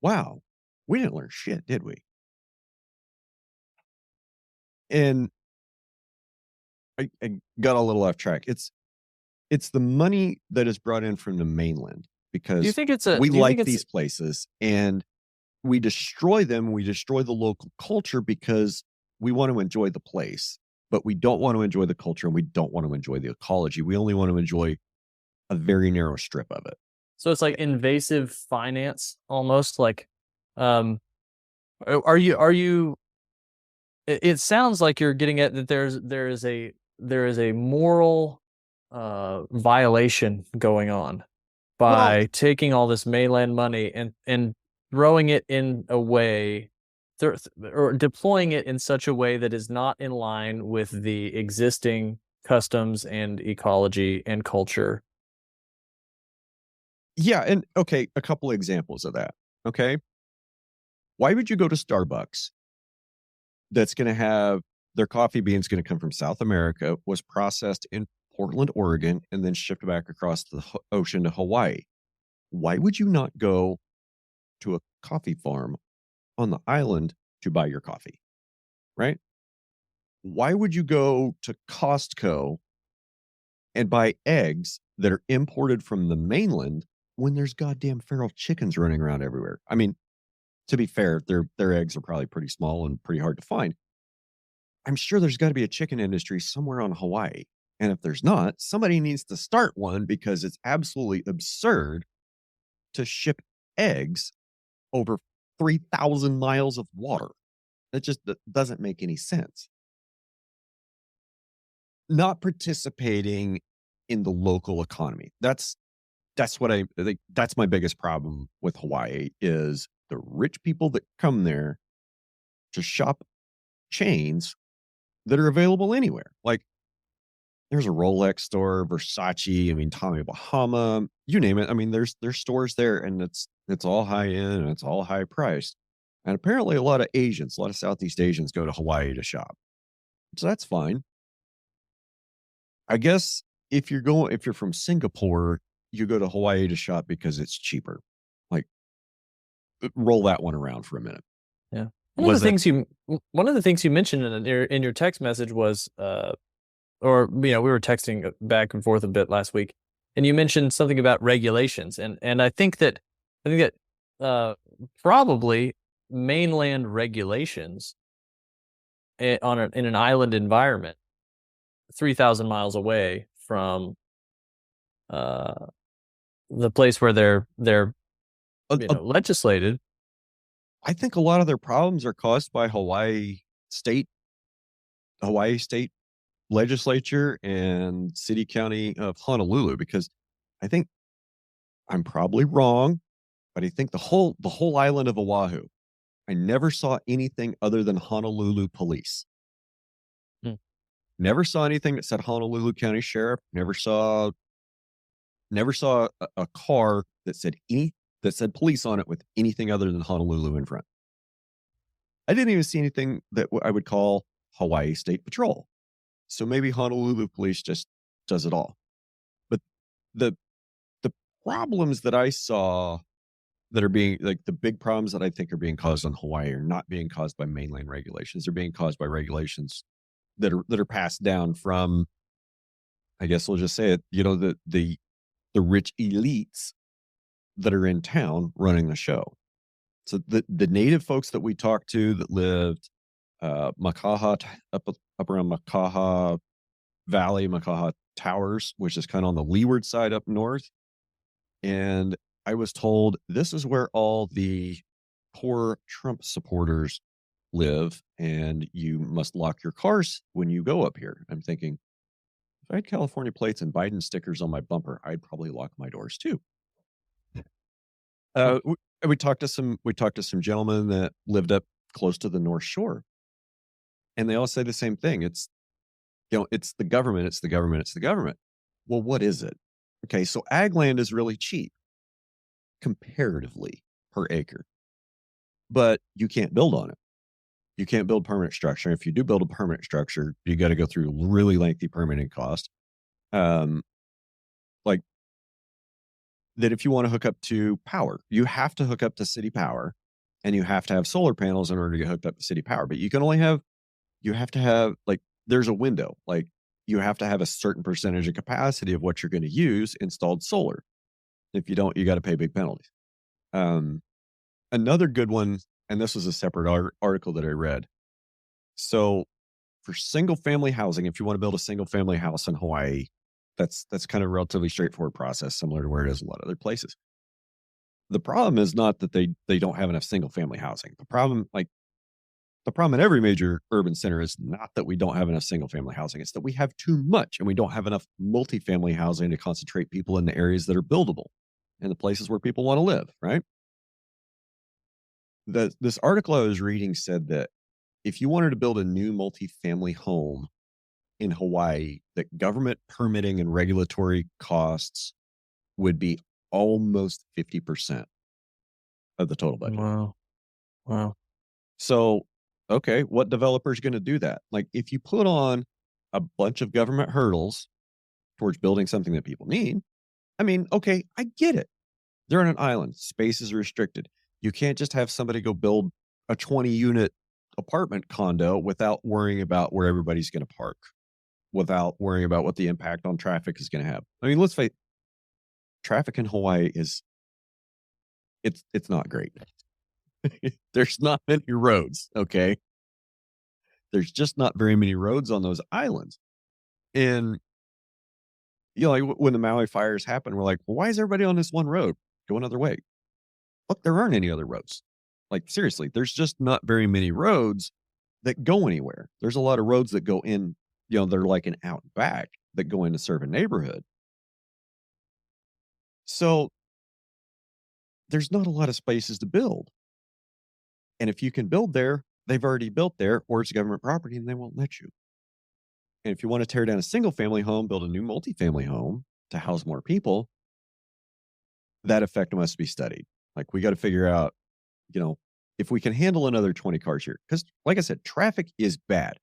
wow, we didn't learn shit, did we? And I got a little off track. It's the money that is brought in from the mainland because Do you think it's we like these places and we destroy them. We destroy the local culture because we want to enjoy the place, but we don't want to enjoy the culture and we don't want to enjoy the ecology. We only want to enjoy a very narrow strip of it. So it's like invasive finance almost, like are you it sounds like you're getting at that there is a moral violation going on by taking all this mainland money and throwing it in a way or deploying it in such a way that is not in line with the existing customs and ecology and culture. Yeah. And okay, a couple of examples of that. Okay. Why would you go to Starbucks that's going to have their coffee beans going to come from South America, was processed in Portland, Oregon, and then shipped back across the ocean to Hawaii? Why would you not go to a coffee farm on the island to buy your coffee? Right? Why would you go to Costco and buy eggs that are imported from the mainland when there's goddamn feral chickens running around everywhere? I mean, to be fair, their eggs are probably pretty small and pretty hard to find. I'm sure there's got to be a chicken industry somewhere on Hawaii. And if there's not, somebody needs to start one because it's absolutely absurd to ship eggs over 3,000 miles of water. That just doesn't make any sense. Not participating in the local economy. That's what I think. That's my biggest problem with Hawaii is the rich people that come there to shop chains that are available anywhere. Like there's a Rolex store, Versace, I mean, Tommy Bahama, you name it. I mean, there's stores there and it's all high end and it's all high priced. And apparently a lot of Southeast Asians go to Hawaii to shop. So that's fine. I guess if you're from Singapore, you go to Hawaii to shop because it's cheaper. Like roll that one around for a minute. Yeah. One of the things you mentioned in your text message was we were texting back and forth a bit last week, and you mentioned something about regulations, and I think that probably mainland regulations in an island environment 3,000 miles away from the place where they're legislated. I think a lot of their problems are caused by Hawaii state legislature and city county of Honolulu, because I think I'm probably wrong, but I think the whole island of Oahu, I never saw anything other than Honolulu police. Never saw anything that said Honolulu County Sheriff. Never saw a car that said police on it with anything other than Honolulu in front. I didn't even see anything that I would call Hawaii State Patrol. So maybe Honolulu police just does it all. But the problems that I saw that are being, like, the big problems that I think are being caused on Hawaii are not being caused by mainland regulations. They're being caused by regulations that are passed down from, I guess we'll just say it, the rich elites that are in town running the show. So the native folks that we talked to that lived Makaha, up around Makaha Valley, Makaha Towers, which is kind of on the leeward side up north. And I was told this is where all the poor Trump supporters live, and you must lock your cars when you go up here. I'm thinking, if I had California plates and Biden stickers on my bumper, I'd probably lock my doors too. We talked to some gentlemen that lived up close to the North Shore, And they all say the same thing. It's, it's the government, it's the government, it's the government. Well, what is it? Okay, so ag land is really cheap comparatively per acre, but you can't build on it. You can't build permanent structure. If you do build a permanent structure, you got to go through really lengthy permitting cost. Like that, if you want to hook up to power, you have to hook up to city power, and you have to have solar panels in order to get hooked up to city power. But you have to have, like, there's a window. Like, you have to have a certain percentage of capacity of what you're going to use installed solar. If you don't, you got to pay big penalties. Another good one, and this was a separate article that I read. So for single family housing, if you want to build a single family house in Hawaii, that's kind of a relatively straightforward process, similar to where it is in a lot of other places. The problem is not that they don't have enough single family housing. The problem in every major urban center is not that we don't have enough single family housing. It's that we have too much, and we don't have enough multifamily housing to concentrate people in the areas that are buildable and the places where people want to live, right? This article I was reading said that if you wanted to build a new multifamily home in Hawaii, that government permitting and regulatory costs would be almost 50% of the total budget. Wow. So, okay, what developer is going to do that? Like, if you put on a bunch of government hurdles towards building something that people need, I mean, okay, I get it. They're on an island. Space is restricted. You can't just have somebody go build a 20-unit apartment condo without worrying about where everybody's going to park, without worrying about what the impact on traffic is going to have. I mean, let's face it, traffic in Hawaii it's not great. There's not many roads, okay? There's just not very many roads on those islands. And, like when the Maui fires happened, we're like, well, why is everybody on this one road? Go another way. Look, there aren't any other roads. Like, seriously, there's just not very many roads that go anywhere. There's a lot of roads that go in, they're like an out back that go in to serve a neighborhood. So there's not a lot of spaces to build. And if you can build there, they've already built there, or it's government property and they won't let you. And if you want to tear down a single family home, build a new multifamily home to house more people, that effect must be studied. Like, we got to figure out, if we can handle another 20 cars here. Because, like I said, traffic is bad.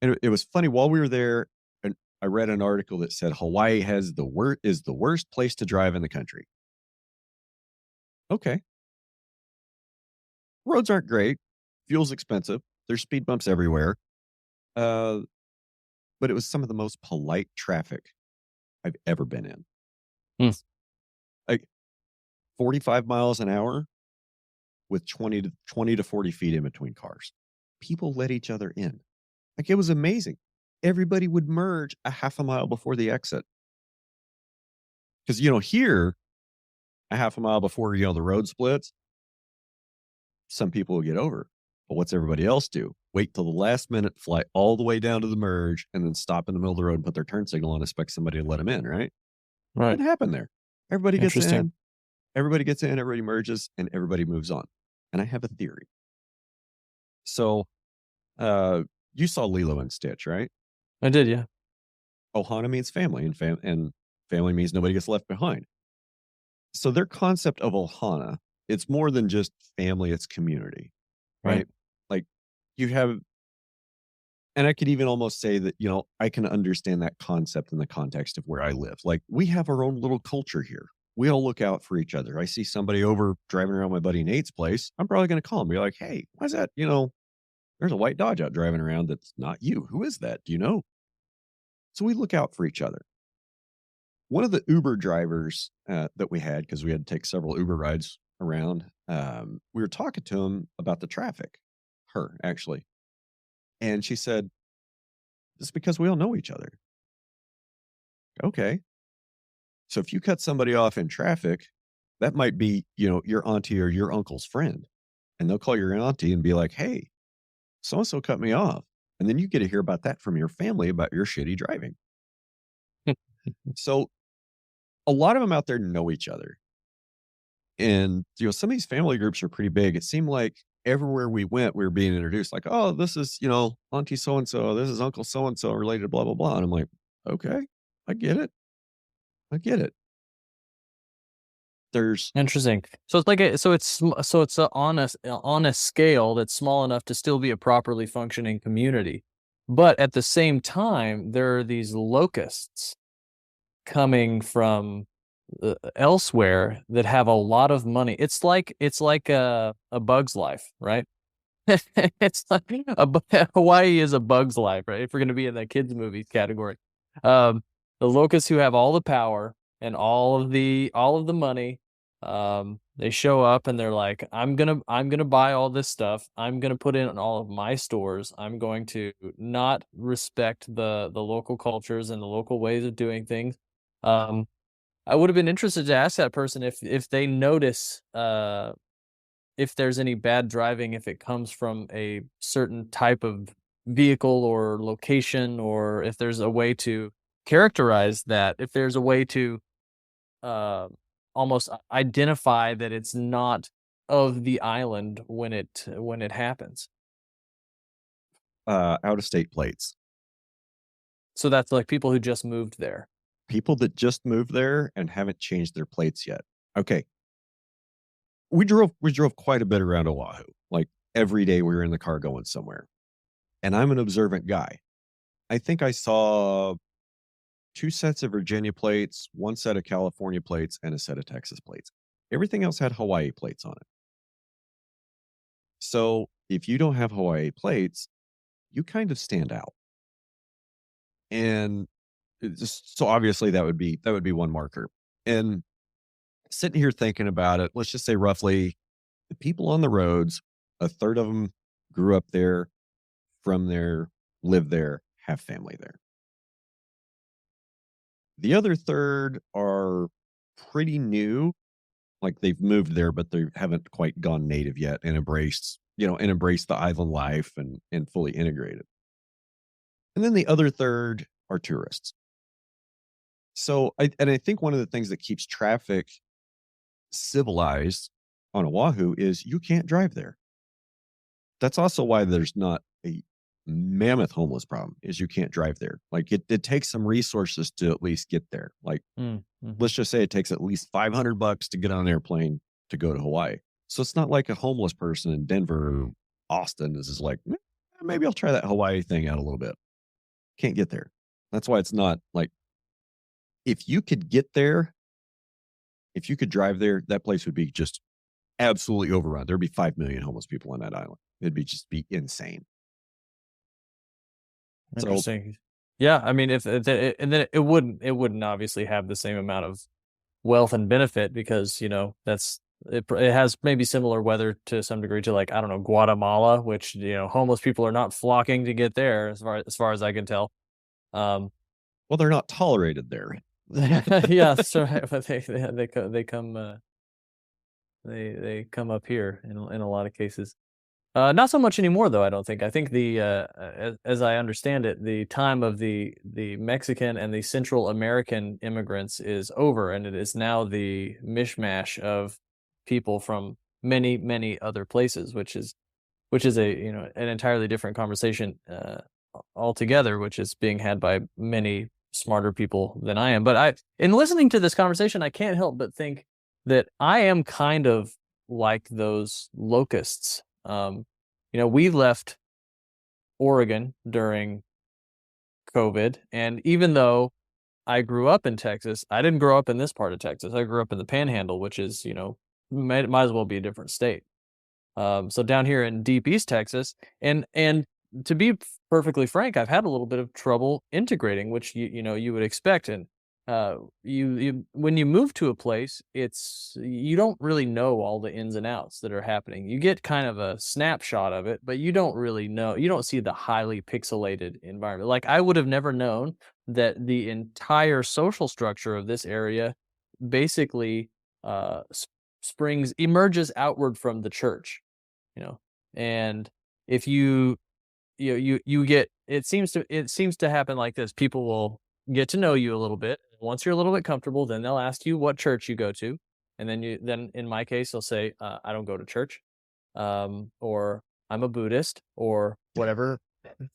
And it was funny, while we were there, and I read an article that said Hawaii is the worst place to drive in the country. Okay. Roads aren't great. Fuel's expensive. There's speed bumps everywhere. But it was some of the most polite traffic I've ever been in. Like 45 miles an hour with 20 to 40 feet in between cars. People let each other in. Like, it was amazing. Everybody would merge a half a mile before the exit. Because, here, a half a mile before, the road splits, some people will get over. But what's everybody else do? Wait till the last minute, fly all the way down to the merge, and then stop in the middle of the road and put their turn signal on and expect somebody to let them in, right? Right. What happened there? Everybody gets in, everybody merges, and everybody moves on. And I have a theory. So, you saw Lilo and Stitch, right? I did, yeah. Ohana means family, and family means nobody gets left behind. So their concept of Ohana, it's more than just family, it's community, right? Like, you have, and I could even almost say that, I can understand that concept in the context of where I live. Like, we have our own little culture here. We all look out for each other. I see somebody over driving around my buddy Nate's place, I'm probably going to call him and be like, hey, why is that? There's a white Dodge out driving around that's not you. Who is that? Do you know? So we look out for each other. One of the Uber drivers that we had, because we had to take several Uber rides around, we were talking to him about the traffic, her actually. And she said, it's because we all know each other. Okay. So if you cut somebody off in traffic, that might be, your auntie or your uncle's friend. And they'll call your auntie and be like, hey, so-and-so cut me off. And then you get to hear about that from your family about your shitty driving. So a lot of them out there know each other. And, some of these family groups are pretty big. It seemed like everywhere we went, we were being introduced like, oh, this is, Auntie so-and-so, this is Uncle so-and-so related to blah, blah, blah. And I'm like, okay, I get it. I get it. There's Interesting. So it's like it's on a scale that's small enough to still be a properly functioning community, but at the same time, there are these locusts coming from elsewhere that have a lot of money. It's like a Bug's Life, right? It's like Hawaii is a Bug's Life, right? If we're going to be in the kids movies category, the locusts who have all the power and all of the money, they show up and they're like, I'm gonna buy all this stuff. I'm gonna put it in all of my stores. I'm going to not respect the local cultures and the local ways of doing things. I would have been interested to ask that person if they notice if there's any bad driving, if it comes from a certain type of vehicle or location, or if there's a way to characterize that, if there's a way to uh, almost identify that it's not of the island when it happens. out of state plates. So that's like people who just moved there. People that just moved there and haven't changed their plates yet. Okay. We drove quite a bit around Oahu. Like every day we were in the car going somewhere. And I'm an observant guy. I think I saw 2 sets of Virginia plates, 1 set of California plates, and a set of Texas plates. Everything else had Hawaii plates on it. So if you don't have Hawaii plates, you kind of stand out. And so obviously that would be one marker. And sitting here thinking about it, let's just say roughly the people on the roads, a third of them grew up there, from there, live there, have family there. The other third are pretty new, like they've moved there, but they haven't quite gone native yet and embraced the island life and fully integrated. And then the other third are tourists. So I think one of the things that keeps traffic civilized on Oahu is you can't drive there. That's also why there's not a mammoth homeless problem, is you can't drive there. Like it takes some resources to at least get there. Like let's just say it takes at least $500 to get on an airplane to go to Hawaii. So it's not like a homeless person in Denver or Austin is like, maybe I'll try that Hawaii thing out a little bit. Can't get there. That's why it's not like, if you could get there, if you could drive there, that place would be just absolutely overrun. There'd be 5 million homeless people on that island. It'd be insane. Interesting. Yeah, I mean, and then it wouldn't obviously have the same amount of wealth and benefit, because it has maybe similar weather to some degree to, like, I don't know, Guatemala, which homeless people are not flocking to get there as far as I can tell. Well, they're not tolerated there. Yeah, so they come up here in a lot of cases. Not so much anymore, though, I don't think. I think as I understand it, the time of the Mexican and the Central American immigrants is over, and it is now the mishmash of people from many, many other places, which is an entirely different conversation altogether, which is being had by many smarter people than I am. But in listening to this conversation, I can't help but think that I am kind of like those locusts. We left Oregon during COVID, and even though I grew up in Texas, I didn't grow up in this part of Texas. I grew up in the Panhandle, which is, might as well be a different state. So down here in deep East Texas, and to be perfectly frank, I've had a little bit of trouble integrating, which you would expect. And you when you move to a place, you don't really know all the ins and outs that are happening. You get kind of a snapshot of it, but you don't really know. You don't see the highly pixelated environment. Like, I would have never known that the entire social structure of this area basically emerges outward from the church. And if you get, it seems to happen like this. People will get to know you a little bit. Once you're a little bit comfortable, then they'll ask you what church you go to, and then in my case, they'll say, I don't go to church. or I'm a Buddhist, or whatever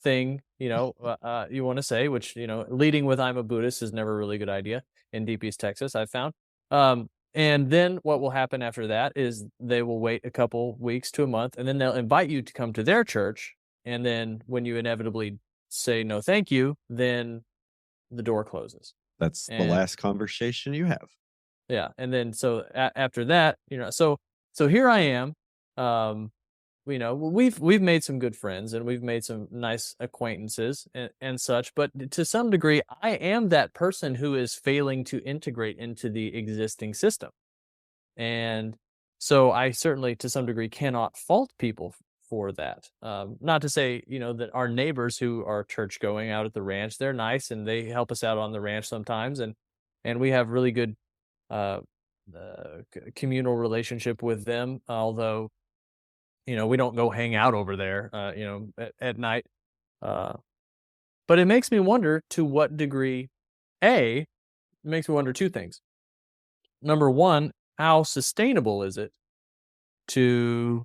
thing, you want to say, which, leading with I'm a Buddhist is never a really good idea in Deep East Texas, I've found. And then what will happen after that is they will wait a couple weeks to a month, and then they'll invite you to come to their church. And then when you inevitably say no thank you, then the door closes. That's the last conversation you have. Yeah. And then so after that, so here I am. We've made some good friends, and we've made some nice acquaintances and such, but to some degree, I am that person who is failing to integrate into the existing system. And so I certainly, to some degree, cannot fault people for that. Not to say, that our neighbors who are church going out at the ranch, they're nice and they help us out on the ranch sometimes. And we have really good communal relationship with them, although, we don't go hang out over there, at night. But it makes me wonder to what degree, it makes me wonder two things. Number one, how sustainable is it to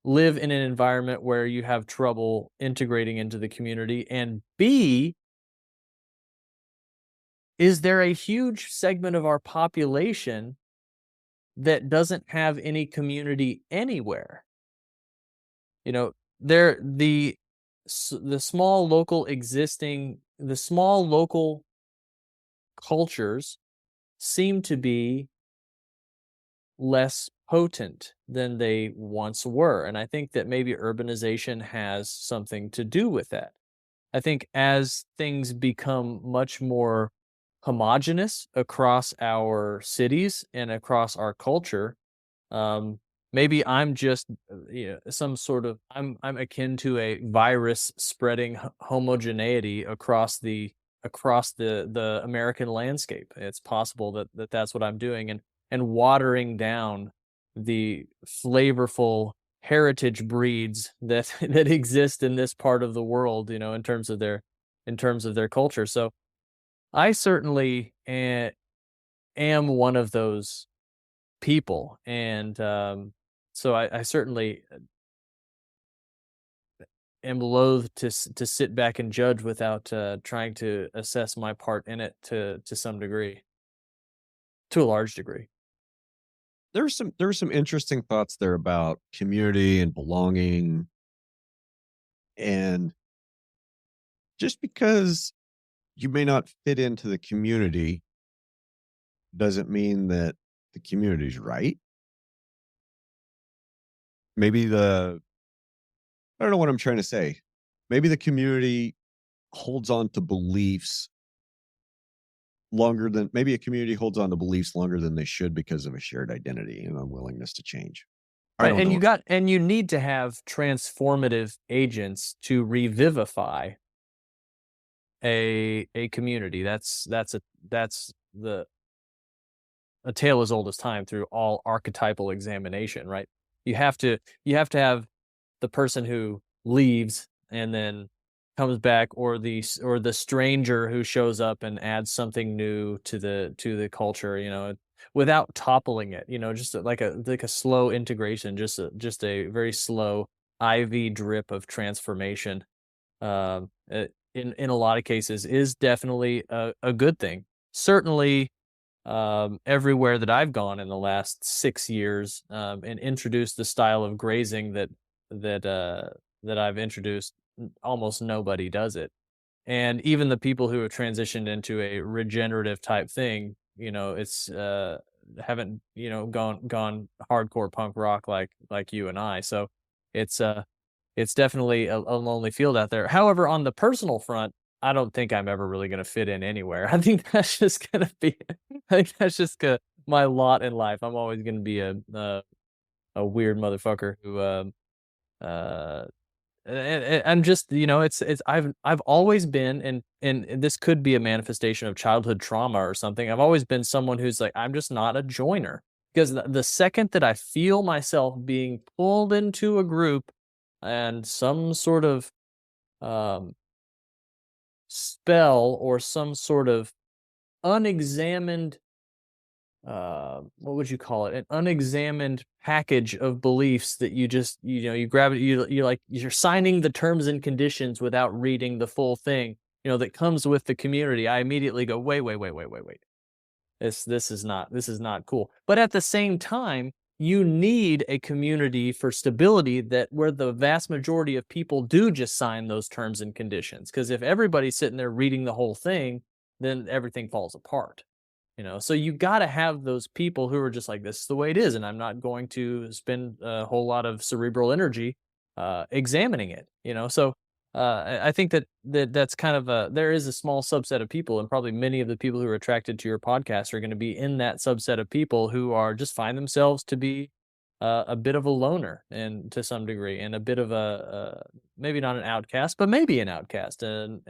live in an environment where you have trouble integrating into the community? And B, is there a huge segment of our population that doesn't have any community anywhere? The small local cultures seem to be less potent than they once were. And I think that maybe urbanization has something to do with that. I think as things become much more homogenous across our cities and across our culture, maybe I'm just some sort of I'm akin to a virus spreading homogeneity across the American landscape. It's possible that that's what I'm doing, and watering down the flavorful heritage breeds that that exist in this part of the world, in terms of their culture. So I certainly am one of those people, and so I certainly am loath to sit back and judge without trying to assess my part in it to some degree, to a large degree. There's some interesting thoughts there about community and belonging, and just because you may not fit into the community doesn't mean that the community's right. Maybe I don't know what I'm trying to say. Maybe the community holds on to beliefs maybe a community holds on to beliefs longer than they should because of a shared identity and unwillingness to change. Right, and you need to have transformative agents to revivify a community. That's a tale as old as time through all archetypal examination, right? You have to have the person who leaves and then comes back, or the stranger who shows up and adds something new to the culture, without toppling it, just like a slow integration, just a very slow IV drip of transformation. In a lot of cases is definitely a good thing. Certainly, everywhere that I've gone in the last 6 years, and introduced the style of grazing that I've introduced, almost nobody does it. And even the people who have transitioned into a regenerative type thing, it's haven't gone hardcore punk rock like you and I. So it's definitely a lonely field out there. However, on the personal front, I don't think I'm ever really going to fit in anywhere. I think that's just going to be, my lot in life. I'm always going to be a weird motherfucker who, and just, I've always been, and this could be a manifestation of childhood trauma or something. I've always been someone who's like, I'm just not a joiner, because the second that I feel myself being pulled into a group and some sort of spell or some sort of unexamined what would you call it? An unexamined package of beliefs that you just, you grab it, you're signing the terms and conditions without reading the full thing, that comes with the community. I immediately go, wait. This is not cool. But at the same time, you need a community for stability where the vast majority of people do just sign those terms and conditions. Because if everybody's sitting there reading the whole thing, then everything falls apart. So you got to have those people who are just like, this is the way it is, and I'm not going to spend a whole lot of cerebral energy examining it. So I think that's kind of there is a small subset of people, and probably many of the people who are attracted to your podcast are going to be in that subset of people who are just find themselves to be a bit of a loner, and to some degree, and a bit of a maybe not an outcast, but maybe an outcast, and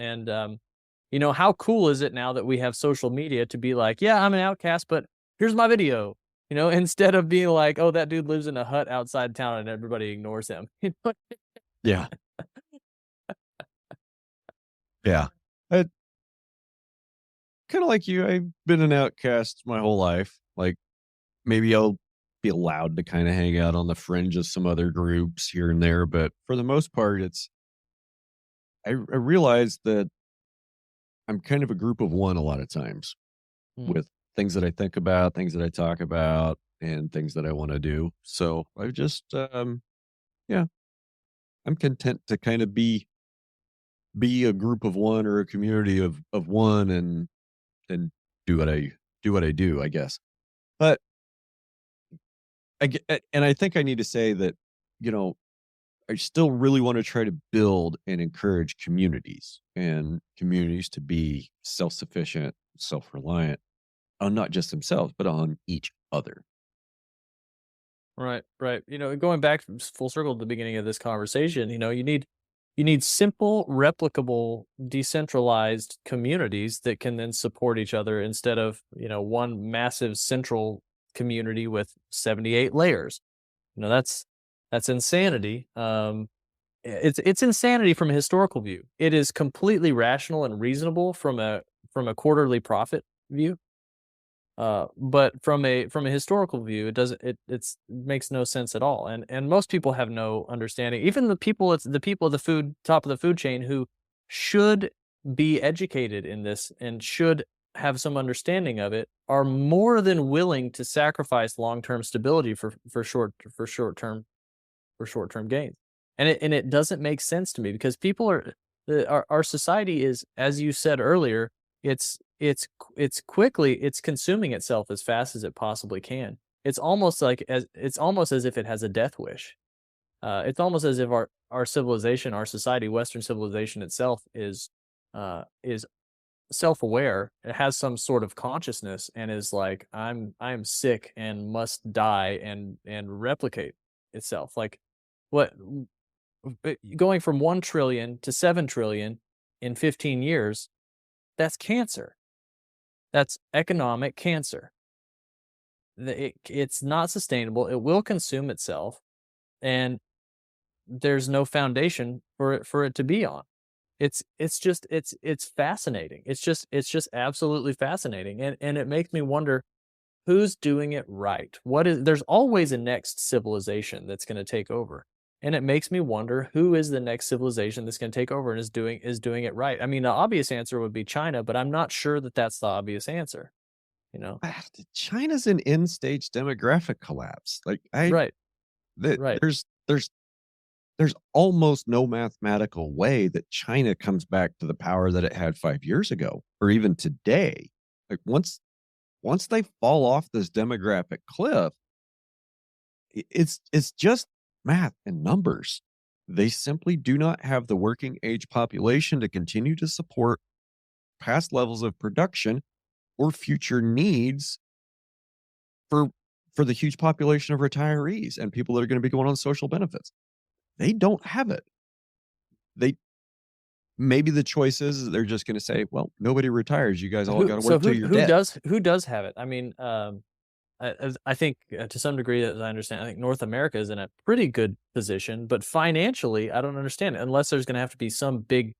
how cool is it now that we have social media to be like, yeah, I'm an outcast, but here's my video, instead of being like, oh, that dude lives in a hut outside town and everybody ignores him. Yeah. Yeah. Kind of like you, I've been an outcast my whole life. Like, maybe I'll be allowed to kind of hang out on the fringe of some other groups here and there, but for the most part, I realize that I'm kind of a group of one a lot of times with things that I think about, things that I talk about, and things that I want to do. So I just, yeah, I'm content to kind of be a group of one, or a community of one, and do what I do, I guess. But and I think I need to say that, I still really want to try to build and encourage communities, and communities to be self-sufficient, self-reliant on not just themselves, but on each other. Right. Going back full circle to the beginning of this conversation, you need simple, replicable, decentralized communities that can then support each other, instead of, one massive central community with 78 layers. That's insanity. It's insanity from a historical view. It is completely rational and reasonable from a quarterly profit view. But from a historical view, it makes no sense at all. And most people have no understanding. Even the people at the top of the food chain, who should be educated in this and should have some understanding of it, are more than willing to sacrifice long-term stability for short-term gains. And it doesn't make sense to me, because people our society is, as you said earlier, it's consuming itself as fast as it possibly can. It's almost as if it has a death wish. It's almost as if our civilization, our society, Western civilization itself is self-aware. It has some sort of consciousness, and is like, I'm sick and must die and replicate itself. Like, what, going from 1 trillion to 7 trillion in 15 years, that's cancer. That's economic cancer. It's not sustainable. It will consume itself, and there's no foundation for it to be on. It's fascinating. It's just absolutely fascinating, and it makes me wonder who's doing it right. There's always a next civilization that's going to take over. And it makes me wonder who is the next civilization that's going to take over and is doing it right. I mean, the obvious answer would be China, but I'm not sure that that's the obvious answer. China's in end stage demographic collapse. Like, right. There's almost no mathematical way that China comes back to the power that it had 5 years ago, or even today. Like, once they fall off this demographic cliff, it's just math and numbers. They simply do not have the working age population to continue to support past levels of production or future needs for the huge population of retirees and people that are going to be going on social benefits. They don't have it. Maybe the choice is they're just going to say, well, nobody retires. You guys all got to work till you're dead. Who does have it? I mean, I think to some degree, as I understand, I think North America is in a pretty good position, but financially, I don't understand it, unless there's going to have to be some big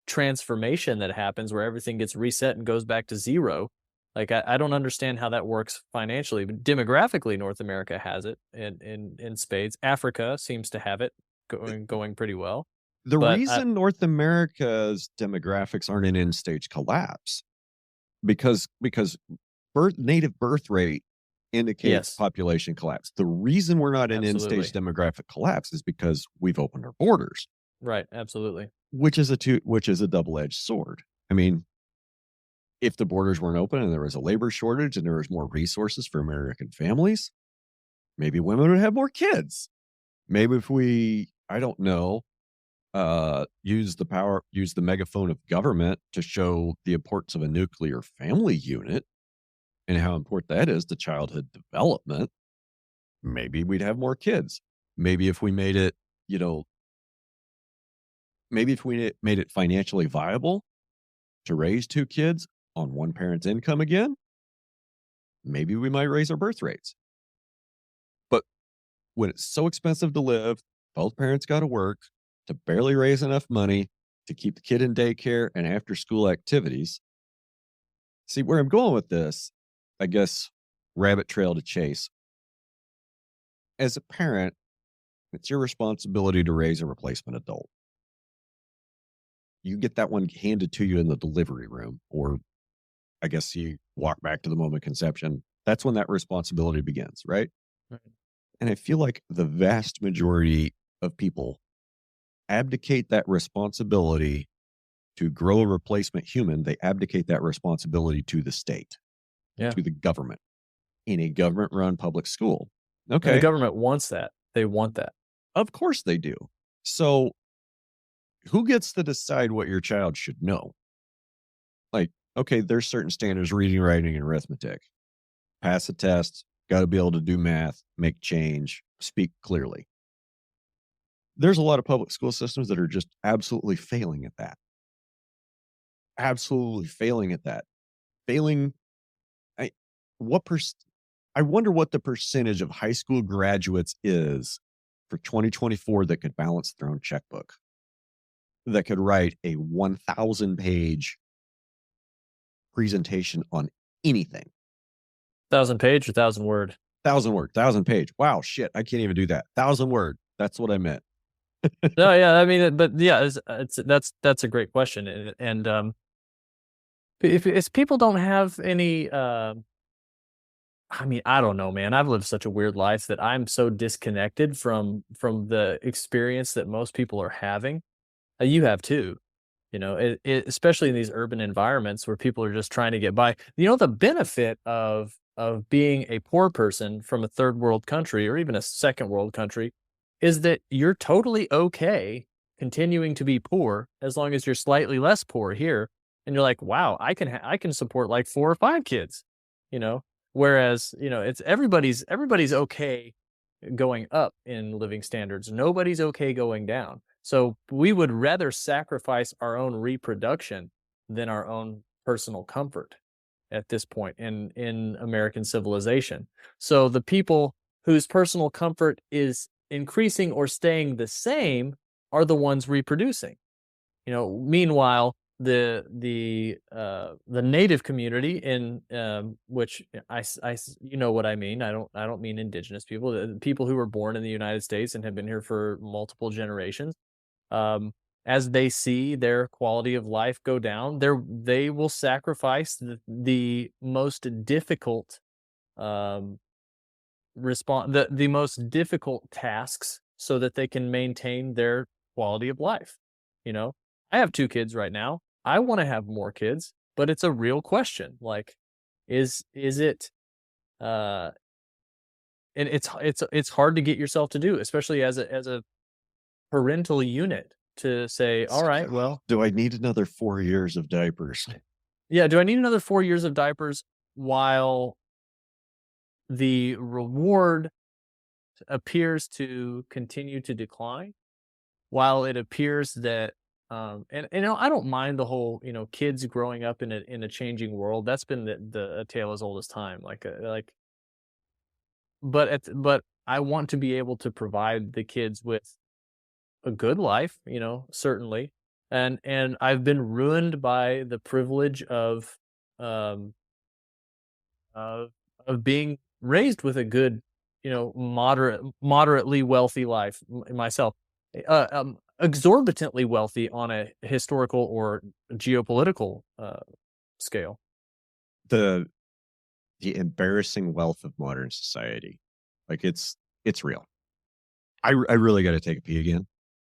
transformation that happens where everything gets reset and goes back to zero. Like I don't understand how that works financially, but demographically, North America has it in spades. Africa seems to have it going pretty well. The But reason North America's demographics aren't in end stage collapse because native birth rate indicates yes, population collapse. The reason we're not in end stage absolutely. demographic collapse is because we've opened our borders, Right, absolutely. which is a double-edged sword. I mean, if the borders weren't open and there was a labor shortage and there was more resources for American families, maybe women would have more kids. Maybe if we, I don't know, use the megaphone of government to show the importance of a nuclear family unit and how important that is to childhood development, maybe we'd have more kids. Maybe if we made it, maybe if we made it financially viable to raise 2 kids on one parent's income again, maybe we might raise our birth rates. But when it's so expensive to live, both parents got to work to barely raise enough money to keep the kid in daycare and after school activities. See, where I'm going with this, I guess, rabbit trail to chase. As a parent, it's your responsibility to raise a replacement adult. You get that one handed to you in the delivery room, or I guess you walk back to the moment of conception. That's when that responsibility begins, right? Right. And I feel like the vast majority of people abdicate that responsibility to grow a replacement human. They abdicate that responsibility to the state, Yeah. to the government, in a government-run public school. And the Okay, government wants that. They want that. of course they do. So who gets to decide what your child should know? Like, okay, there's certain standards: reading, writing, and arithmetic. Pass a test, got to be able to do math, make change, speak clearly. There's a lot of public school systems that are just absolutely failing at that. Absolutely failing at that. Failing. I what I wonder what the percentage of high school graduates is for 2024 that could balance their own checkbook, that could write a 1,000-page presentation on anything. 1,000-page or 1,000-word? 1,000-word, 1,000-page. Wow, shit, I can't even do that. 1,000-word. That's what I meant. No, yeah, I mean, but yeah, that's a great question, and if people don't have any, I mean, I don't know, man. I've lived such a weird life that I'm so disconnected from the experience that most people are having. You have too, especially in these urban environments where people are just trying to get by. The benefit of being a poor person from a third world country or even a second world country is that you're totally okay continuing to be poor as long as you're slightly less poor here. And you're like, wow, I can support like 4 or 5 kids, you know. Whereas, it's everybody's okay going up in living standards. Nobody's okay going down. So we would rather sacrifice our own reproduction than our own personal comfort at this point in American civilization. So the people whose personal comfort is increasing or staying the same are the ones reproducing. Meanwhile, the native community in which I you know what I mean. I don't mean indigenous people. The people who were born in the United States and have been here for multiple generations. As they see their quality of life go down, they will sacrifice the most difficult the most difficult tasks so that they can maintain their quality of life. I have 2 kids right now. I want to have more kids, but it's a real question. Like, is it and it's hard to get yourself to do, especially as a parental unit, to say, all right, well, do I need another 4 years of diapers? yeah, do I need another 4 years of diapers while the reward appears to continue to decline, while it appears that and I don't mind the whole kids growing up in a changing world. That's been a tale as old as time. But I want to be able to provide the kids with a good life, certainly. And I've been ruined by the privilege of of being raised with a good, moderately wealthy life myself, exorbitantly wealthy on a historical or geopolitical scale. The embarrassing wealth of modern society, like it's real. I really got to take a pee again.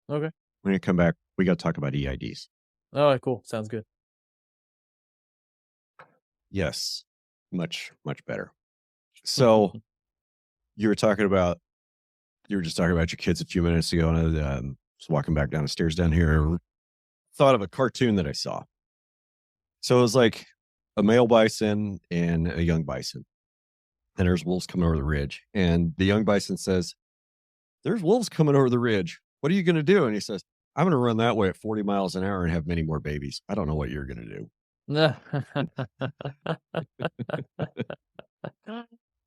Okay. When you come back, we got to talk about EIDs. Oh, cool. Sounds good. Yes, much better. So you were just talking about your kids a few minutes ago, and I was walking back down the stairs down here. Thought of a cartoon that I saw. So it was like a male bison and a young bison, and there's wolves coming over the ridge. And the young bison says, "There's wolves coming over the ridge. What are you going to do?" And he says, "I'm going to run that way at 40 miles an hour and have many more babies. I don't know what you're going to do."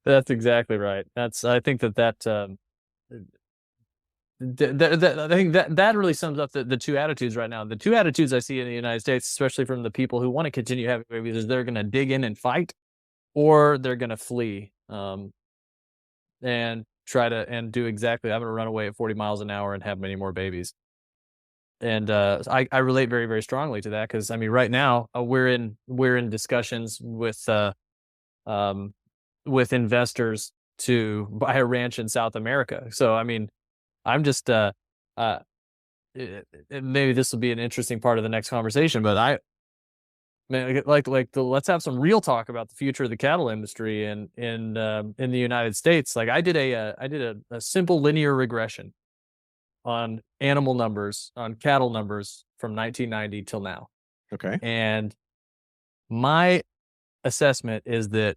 That's exactly right. I think that I think that really sums up the two attitudes right now. The two attitudes I see in the United States, especially from the people who want to continue having babies, is they're going to dig in and fight, or they're going to flee and try to do exactly. I'm going to run away at 40 miles an hour and have many more babies. And I relate very, very strongly to that, because I mean, right now we're in discussions with investors to buy a ranch in South America. So I mean, I'm just maybe this will be an interesting part of the next conversation, but let's have some real talk about the future of the cattle industry in the United States. Like I did a simple linear regression on animal numbers, on cattle numbers from 1990 till now. Okay. And my assessment is that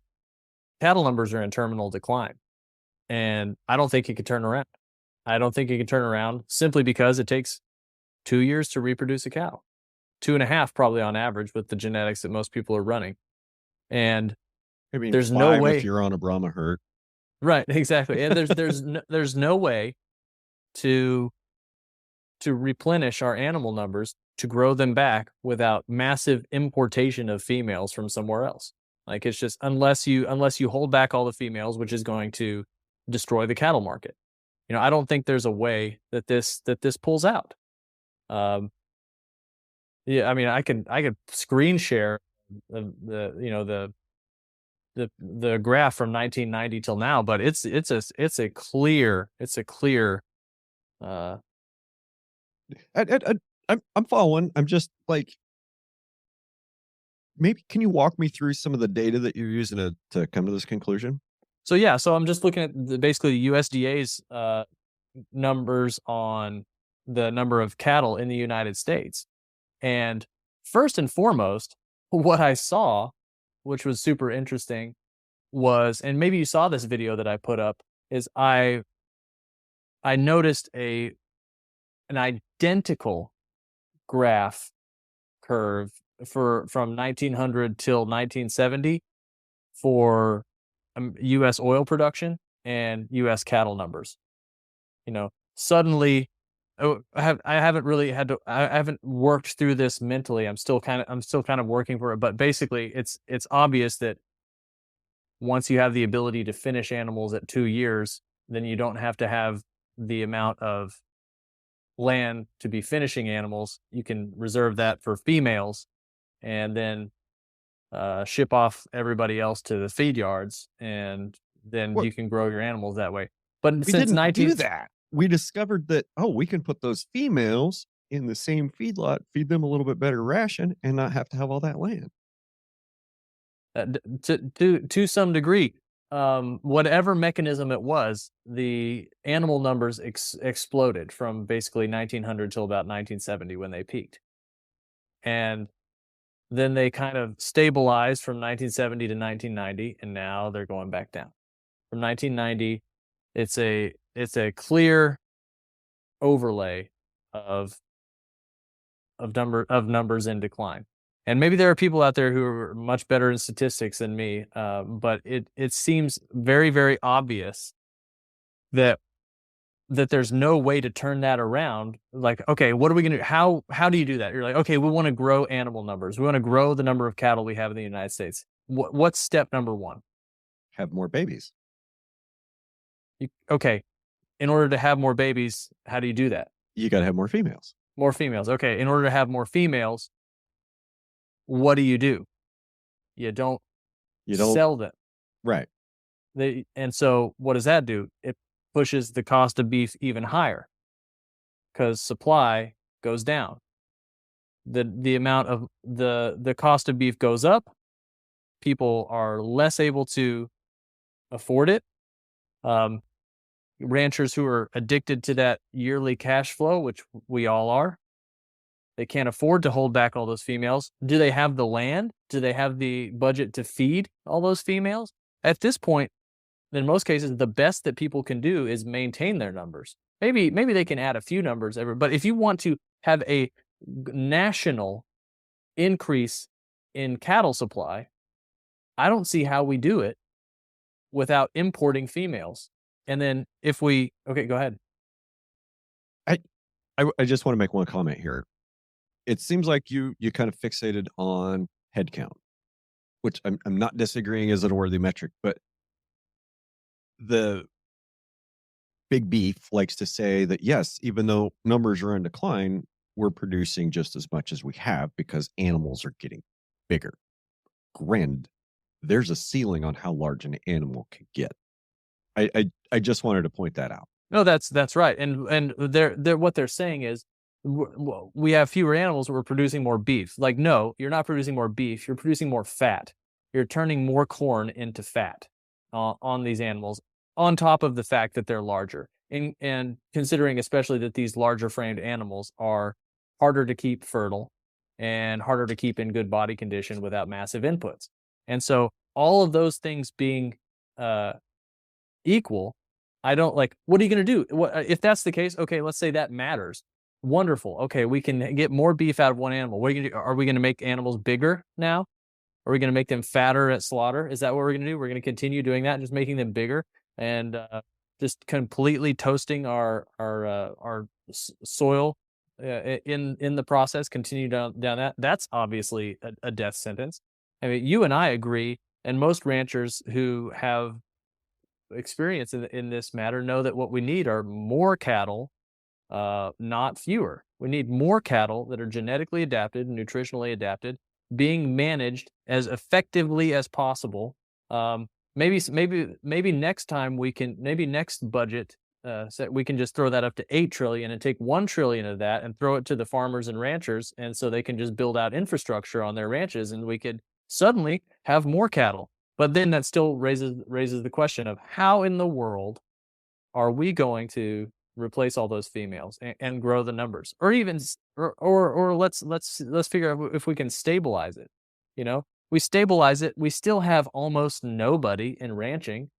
cattle numbers are in terminal decline. And I don't think it could turn around. I don't think it can turn around simply because it takes 2 years to reproduce a cow. 2.5 probably on average with the genetics that most people are running. And maybe there's no way if you're on a Brahma herd. Right, exactly. And there's no way to replenish our animal numbers, to grow them back without massive importation of females from somewhere else. Like it's just unless you hold back all the females, which is going to destroy the cattle market. I don't think there's a way that this pulls out. Yeah, I mean, I could screen share the graph from 1990 till now, but it's a clear. I'm following. I'm just like, maybe can you walk me through some of the data that you're using to come to this conclusion? So I'm just looking at basically the USDA's numbers on the number of cattle in the United States. And first and foremost, what I saw, which was super interesting, was, and maybe you saw this video that I put up, is I noticed an identical graph curve from 1900 till 1970 for U.S. oil production and U.S. cattle numbers. Suddenly, I haven't worked through this mentally. I'm still kind of working for it, but basically, it's obvious that once you have the ability to finish animals at 2 years, then you don't have to have the amount of land to be finishing animals. You can reserve that for females, and then ship off everybody else to the feed yards, and then you can grow your animals that way. But since 19 do that, we discovered that we can put those females in the same feedlot, feed them a little bit better ration, and not have to have all that land. To some degree, whatever mechanism it was, the animal numbers exploded from basically 1900 till about 1970 when they peaked, and then they kind of stabilized from 1970 to 1990, and now they're going back down. From 1990, it's a clear overlay of numbers in decline. And maybe there are people out there who are much better in statistics than me, but it seems very, very obvious that there's no way to turn that around. Like, okay, what are we going to do? How do you do that? You're like, okay, we want to grow animal numbers. We want to grow the number of cattle we have in the United States. What's step number one? have more babies. Okay. In order to have more babies, how do you do that? You got to have more females. More females. Okay. In order to have more females, what do? You don't sell them. Right. And so what does that do? It pushes the cost of beef even higher because supply goes down. The amount of the cost of beef goes up. People are less able to afford it. Ranchers who are addicted to that yearly cash flow, which we all are, they can't afford to hold back all those females. Do they have the land? Do they have the budget to feed all those females? At this point, in most cases, the best that people can do is maintain their numbers. Maybe they can add a few numbers, but if you want to have a national increase in cattle supply, I don't see how we do it without importing females. And then okay, go ahead. I just want to make one comment here. It seems like you kind of fixated on headcount, which I'm not disagreeing is a worthy metric, but the big beef likes to say that, yes, even though numbers are in decline, we're producing just as much as we have because animals are getting bigger. Granted, there's a ceiling on how large an animal can get. I just wanted to point that out. No, that's right. And they're what they're saying is we have fewer animals, we're producing more beef. Like, no, you're not producing more beef. You're producing more fat. You're turning more corn into fat on these animals, on top of the fact that they're larger. And considering especially that these larger framed animals are harder to keep fertile and harder to keep in good body condition without massive inputs. And so all of those things being equal, I don't what are you going to do? If that's the case, okay, let's say that matters. Wonderful. Okay, we can get more beef out of one animal. What are you going to do? Are we going to make animals bigger now? Are we going to make them fatter at slaughter? Is that what we're going to do? We're going to continue doing that, just making them bigger and just completely toasting our soil in the process. Continue down that. That's obviously a death sentence. I mean, you and I agree, and most ranchers who have experience in this matter know that what we need are more cattle, not fewer. We need more cattle that are genetically adapted, nutritionally adapted, being managed as effectively as possible. Maybe next time next budget, we can just throw that up to 8 trillion and take 1 trillion of that and throw it to the farmers and ranchers, and so they can just build out infrastructure on their ranches, and we could suddenly have more cattle. But then that still raises the question of how in the world are we going to replace all those females and grow the numbers, or even or let's figure out if we can stabilize it. We stabilize it. We still have almost nobody in ranching.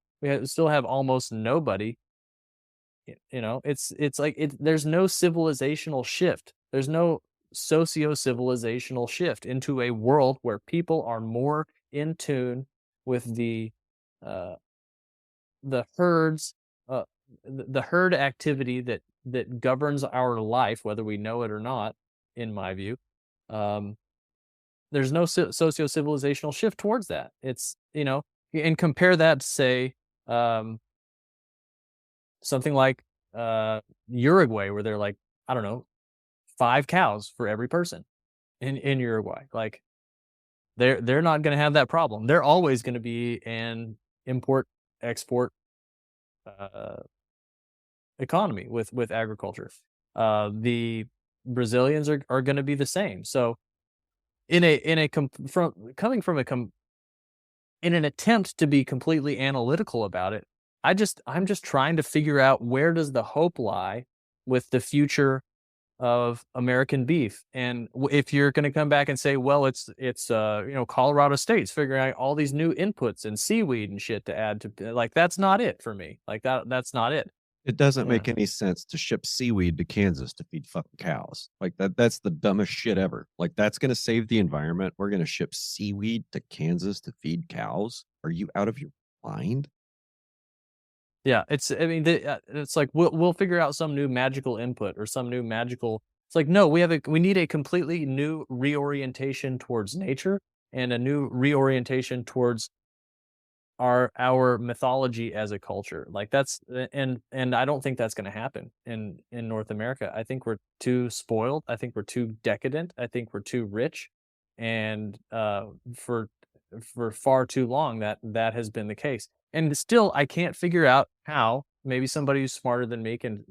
Still have almost nobody. It's like there's no civilizational shift. There's no socio-civilizational shift into a world where people are more in tune with the herds, the herd activity that governs our life, whether we know it or not. In my view, there's no socio-civilizational shift towards that. It's and compare that to say something like Uruguay, where they're like, I don't know, 5 cows for every person in Uruguay. Like, they're not going to have that problem. They're always going to be an import-export economy with agriculture. The Brazilians are going to be the same. So in an attempt to be completely analytical about it, I'm just trying to figure out, where does the hope lie with the future of American beef? And if you're going to come back and say, well, it's Colorado State's figuring out all these new inputs and seaweed and shit to add to, like, that's not it for me. Like, that's not it. It doesn't make any sense to ship seaweed to Kansas to feed fucking cows. Like, that's the dumbest shit ever. Like, that's going to save the environment. We're going to ship seaweed to Kansas to feed cows? Are you out of your mind? Yeah, it's like we'll figure out some new magical input or some new magical. It's like, no, we need a completely new reorientation towards nature and a new reorientation towards our mythology as a culture. Like that's and I don't think that's going to happen in North America. I think we're too spoiled. I think we're too decadent. I think we're too rich, and for far too long that has been the case. And still, I can't figure out how. Maybe somebody who's smarter than me can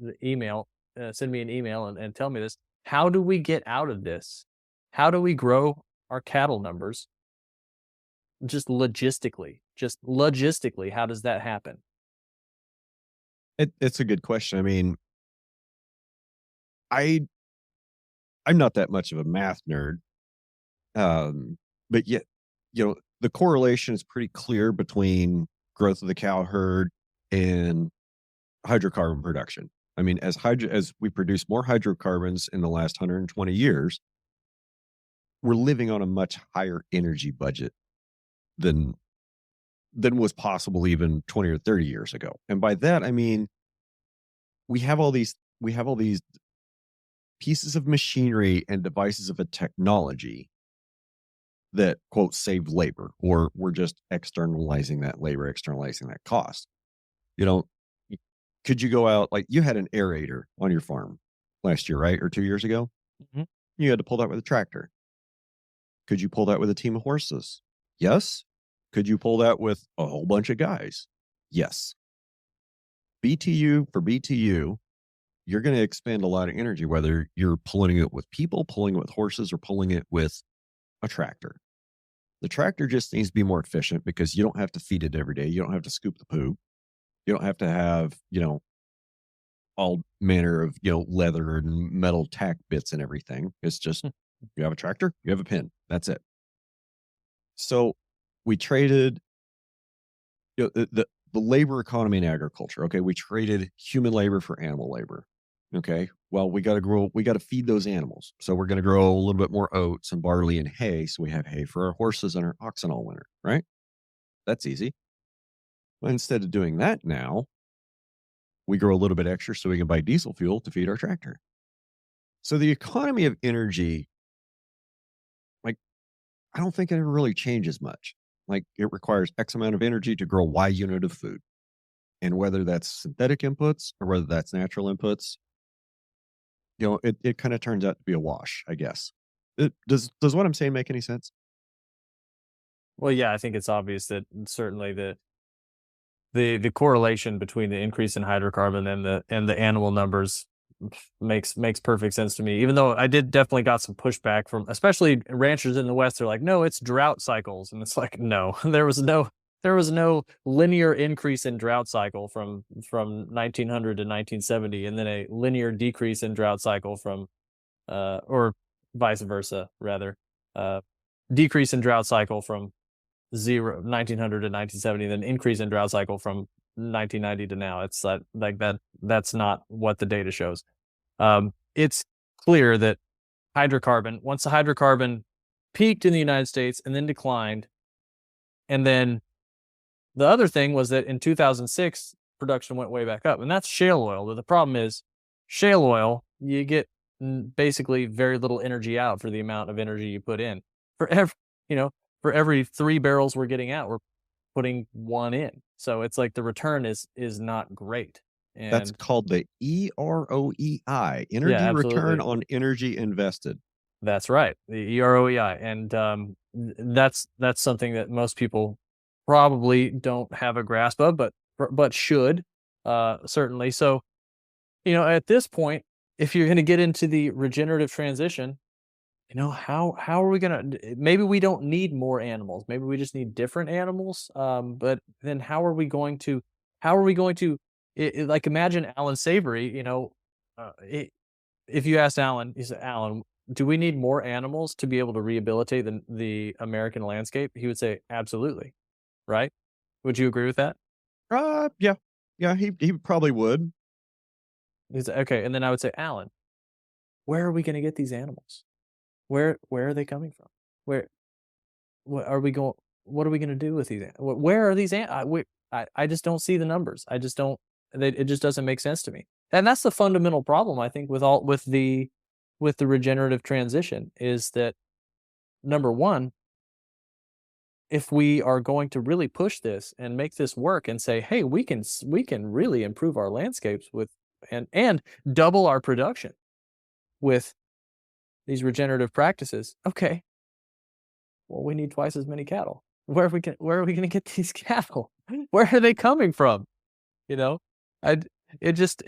send me an email and tell me this. How do we get out of this? How do we grow our cattle numbers? Just logistically, how does that happen? It's a good question. I mean, I'm not that much of a math nerd, but yet, the correlation is pretty clear between growth of the cow herd and hydrocarbon production. I mean, as we produce more hydrocarbons in the last 120 years, we're living on a much higher energy budget than was possible even 20 or 30 years ago. And by that, I mean, we have all these pieces of machinery and devices of a technology that, quote, save labor, or we're just externalizing that labor, externalizing that cost. Could you go out, like you had an aerator on your farm last year, right? Or 2 years ago? Mm-hmm. You had to pull that with a tractor. Could you pull that with a team of horses? Yes. Could you pull that with a whole bunch of guys? Yes. BTU for BTU, you're going to expend a lot of energy, whether you're pulling it with people, pulling it with horses, or pulling it with a tractor. The tractor just needs to be more efficient because you don't have to feed it every day. You don't have to scoop the poop. You don't have to have, all manner of, leather and metal tack bits and everything. It's just, you have a tractor, you have a pin. That's it. So we traded, the labor economy in agriculture. Okay. We traded human labor for animal labor. Okay. Well, we got to feed those animals. So we're going to grow a little bit more oats and barley and hay. So we have hay for our horses and our oxen all winter, right? That's easy. Well, instead of doing that now, we grow a little bit extra so we can buy diesel fuel to feed our tractor. So the economy of energy, like, I don't think it ever really changes much. Like, it requires X amount of energy to grow Y unit of food. And whether that's synthetic inputs or whether that's natural inputs, it kind of turns out to be a wash, I guess. Does what I'm saying make any sense? Well, yeah, I think it's obvious that certainly the correlation between the increase in hydrocarbon and the animal numbers makes perfect sense to me. Even though I did definitely got some pushback from especially ranchers in the West. They're like, no, it's drought cycles, and it's like, no, there was no linear increase in drought cycle from 1900 to 1970, and then a linear decrease in drought cycle from or vice versa, rather, decrease in drought cycle from 1900 to 1970, then increase in drought cycle from 1990 to now. It's like that. That's not what the data shows. It's clear that once the hydrocarbon peaked in the United States and then declined, and then the other thing was that in 2006 production went way back up, and that's shale oil. But the problem is shale oil, you get basically very little energy out for the amount of energy you put in. For every 3 barrels we're getting out, we're putting 1 in. So it's like the return is not great. And that's called the EROEI, energy return on energy invested. That's right, the EROEI, and that's something that most people probably don't have a grasp of, but should certainly. So, at this point, if you're going to get into the regenerative transition, how are we going to, maybe we don't need more animals. Maybe we just need different animals. But then how are we going to, like, imagine Alan Savory, if you asked Alan, he said, Alan, do we need more animals to be able to rehabilitate the American landscape? He would say, absolutely. Right? Would you agree with that? Yeah, he probably would. He's okay. And then I would say, Alan, where are we going to get these animals? Where are they coming from? What are we going to do with these? Where are these? I just don't see the numbers. I just don't. It just doesn't make sense to me. And that's the fundamental problem, I think, with the regenerative transition, is that, number one, if we are going to really push this and make this work and say, hey, we can really improve our landscapes with and double our production with these regenerative practices. Okay, well, we need twice as many cattle. Where are we going to get these cattle? Where are they coming from? You know, I it just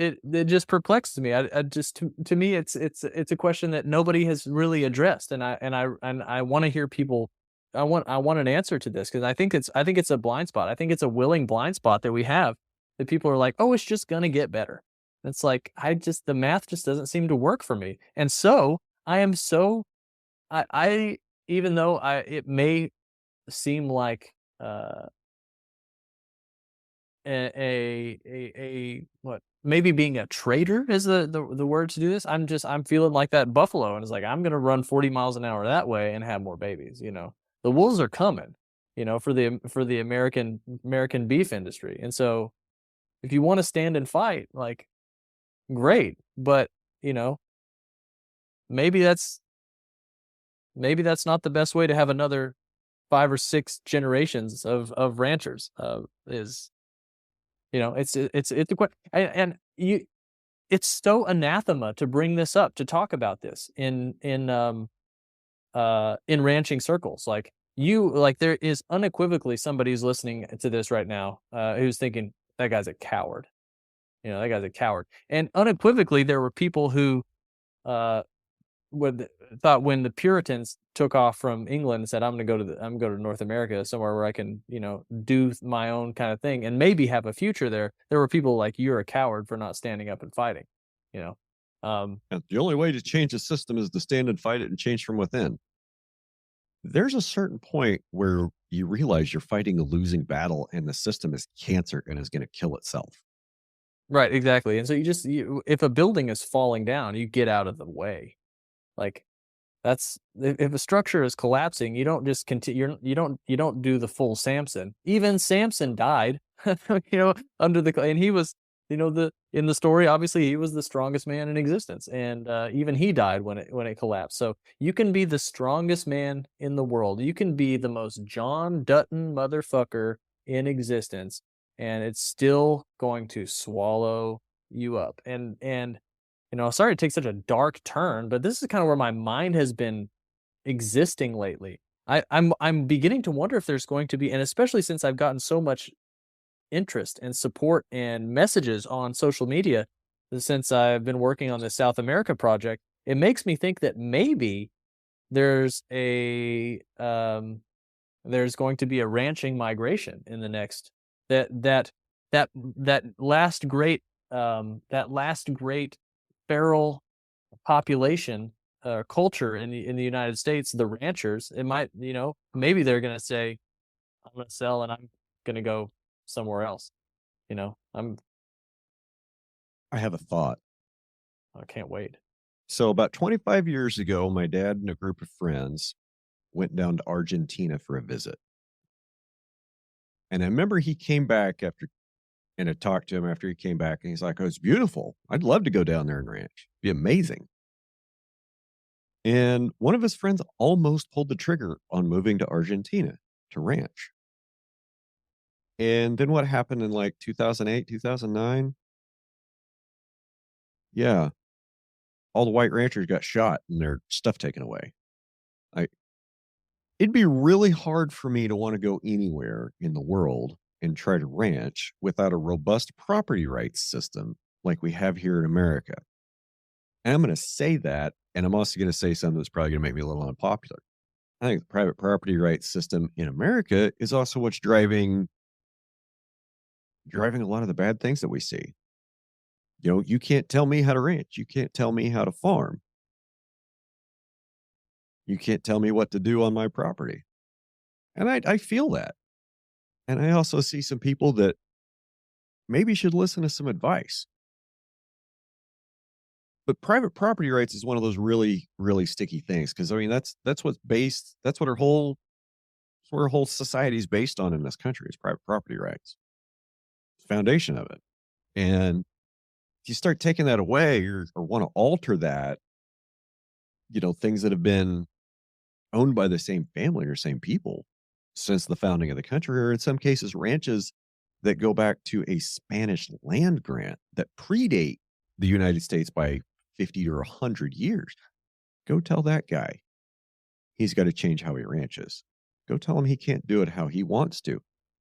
perplexes me. I just to me it's a question that nobody has really addressed, and I want to hear people. I want an answer to this, because I think it's a blind spot. I think it's a willing blind spot that we have, that people are like, oh, it's just gonna get better. It's like, the math just doesn't seem to work for me, and so I am so I even though it may seem like what, maybe being a traitor is the word to do this. I'm feeling like that buffalo, and it's like, I'm gonna run 40 miles an hour that way and have more babies. The wolves are coming, for the American beef industry. And so if you want to stand and fight, like, great, but maybe that's not the best way to have another 5 or 6 generations of ranchers. It's it's so anathema to bring this up, to talk about this in ranching circles. Like, there is unequivocally somebody who's listening to this right now, who's thinking, that guy's a coward. That guy's a coward. And unequivocally, there were people who thought, when the Puritans took off from England and said, I'm going to go to North America, somewhere where I can, do my own kind of thing and maybe have a future there. There were people like, you're a coward for not standing up and fighting. The only way to change the system is to stand and fight it and change from within. There's a certain point where you realize you're fighting a losing battle, and the system is cancer and is going to kill itself. Right, exactly. And so if a building is falling down, you get out of the way. Like, that's, if a structure is collapsing, you don't just continue. You don't do the full Samson. Even Samson died, and he was, in the story, obviously he was the strongest man in existence, and even he died when it collapsed. So you can be the strongest man in the world. You can be the most John Dutton motherfucker in existence, and it's still going to swallow you up. And sorry to take such a dark turn, but this is kind of where my mind has been existing lately. I'm beginning to wonder if there's going to be, and especially since I've gotten so much interest and support and messages on social media since I've been working on this South America project, it makes me think that maybe there's going to be a ranching migration in the next, that last great feral population culture in the United States, the ranchers. It might, maybe they're going to say, I'm going to sell and I'm going to go somewhere else. I have a thought. I can't wait. So about 25 years ago, my dad and a group of friends went down to Argentina for a visit. And I remember he came back and I talked to him after he came back, and he's like, oh, it's beautiful. I'd love to go down there and ranch. It'd be amazing. And one of his friends almost pulled the trigger on moving to Argentina to ranch. And then what happened in like 2008, 2009? Yeah. All the white ranchers got shot and their stuff taken away. It'd be really hard for me to want to go anywhere in the world and try to ranch without a robust property rights system like we have here in America. And I'm going to say that, and I'm also going to say something that's probably going to make me a little unpopular. I think the private property rights system in America is also what's driving a lot of the bad things that we see. You can't tell me how to ranch. You can't tell me how to farm. You can't tell me what to do on my property. And I feel that. And I also see some people that maybe should listen to some advice. But private property rights is one of those really, really sticky things. Because that's what our whole society is based on in this country, is private property rights. It's the foundation of it. And if you start taking that away or want to alter that, things that have been owned by the same family or same people, since the founding of the country, or in some cases, ranches that go back to a Spanish land grant that predate the United States by 50 or 100 years. Go tell that guy he's got to change how he ranches. Go tell him he can't do it how he wants to.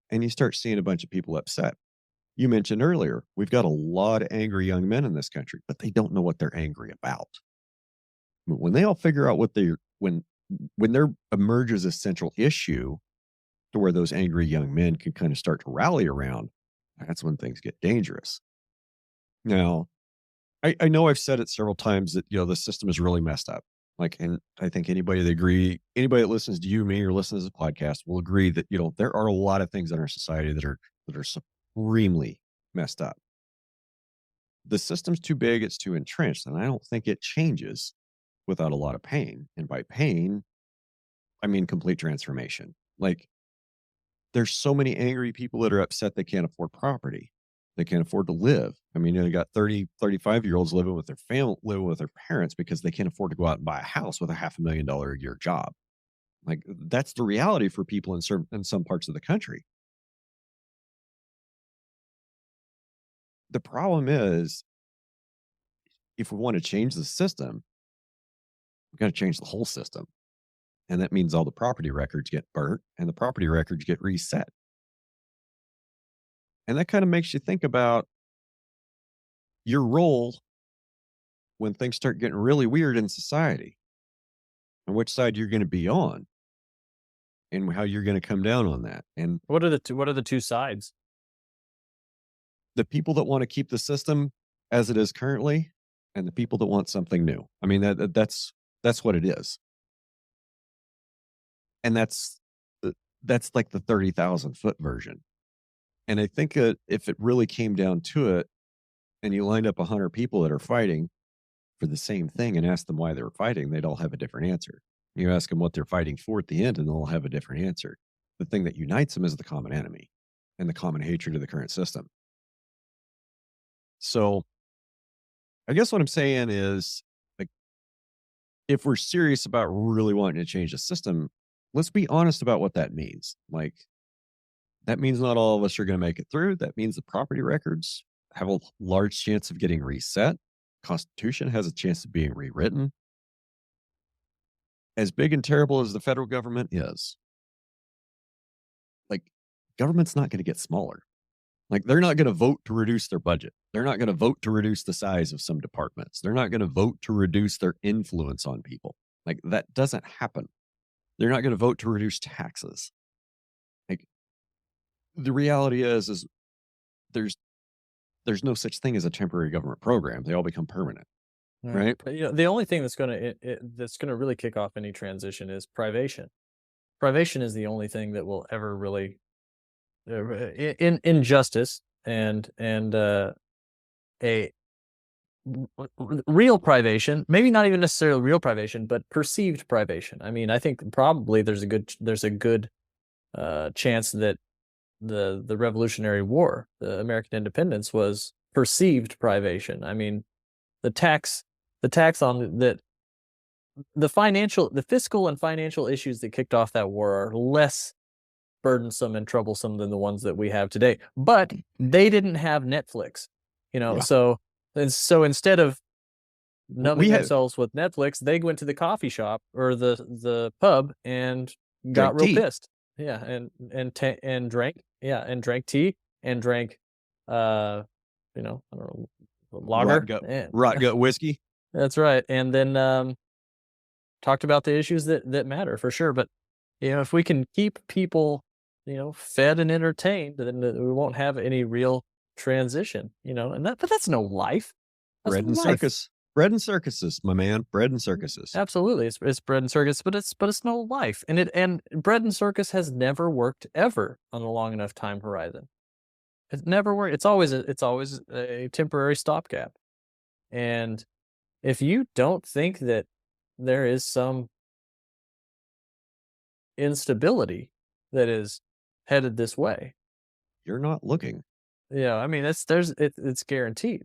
And you start seeing a bunch of people upset. You mentioned earlier, we've got a lot of angry young men in this country, but they don't know what they're angry about. But when they all figure out what when there emerges a central issue to where those angry young men can kind of start to rally around, that's when things get dangerous. Now, I know I've said it several times that, the system is really messed up. And I think anybody that listens to you, me, or listens to this podcast will agree that, there are a lot of things in our society that are supremely messed up. The system's too big, it's too entrenched, and I don't think it changes without a lot of pain. And by pain, I mean complete transformation. There's so many angry people that are upset they can't afford property. They can't afford to live. I mean, you got 30, 35-year-olds living with their family, living with their parents because they can't afford to go out and buy a house with a $500,000 a year job. That's the reality for people in some parts of the country. The problem is, if we want to change the system, we've got to change the whole system. And that means all the property records get burnt and the property records get reset. And that kind of makes you think about your role when things start getting really weird in society, and which side you're going to be on, and how you're going to come down on that. And what are the two sides? The people that want to keep the system as it is currently, and the people that want something new. I mean, that's what it is. And that's like the 30,000 foot version. And I think that if it really came down to it, and you lined up 100 people that are fighting for the same thing and asked them why they're fighting, they'd all have a different answer. You ask them what they're fighting for at the end, and they'll all have a different answer. The thing that unites them is the common enemy and the common hatred of the current system. So I guess what I'm saying is, if we're serious about really wanting to change the system, let's be honest about what that means. That means not all of us are going to make it through. That means the property records have a large chance of getting reset. Constitution has a chance of being rewritten. As big and terrible as the federal government is, government's not going to get smaller. They're not going to vote to reduce their budget. They're not going to vote to reduce the size of some departments. They're not going to vote to reduce their influence on people. That doesn't happen. They're not going to vote to reduce taxes. The reality is there's no such thing as a temporary government program. They all become permanent, right? But, the only thing that's going to really kick off any transition is privation. Privation is the only thing that will ever really injustice and a real privation, maybe not even necessarily real privation, but perceived privation. I mean, I think probably there's a good chance that the Revolutionary War, the American independence, was perceived privation. I mean, the tax on that, the fiscal and financial issues that kicked off that war are less burdensome and troublesome than the ones that we have today. But they didn't have Netflix, Yeah. so instead of numbing themselves with Netflix, they went to the coffee shop or the pub and got real pissed. Yeah, and drank tea and drank I don't know, lager, rot gut whiskey. That's right. And then talked about the issues that matter for sure. But if we can keep people fed and entertained, then we won't have any real transition. But that's no life. Bread and circus. Bread and circuses, my man. Bread and circuses. Absolutely, it's bread and circus, but it's no life. And bread and circus has never worked ever on a long enough time horizon. It's never worked. It's always a temporary stopgap. And if you don't think that there is some instability that is headed this way, you're not looking. Yeah, I mean it's guaranteed.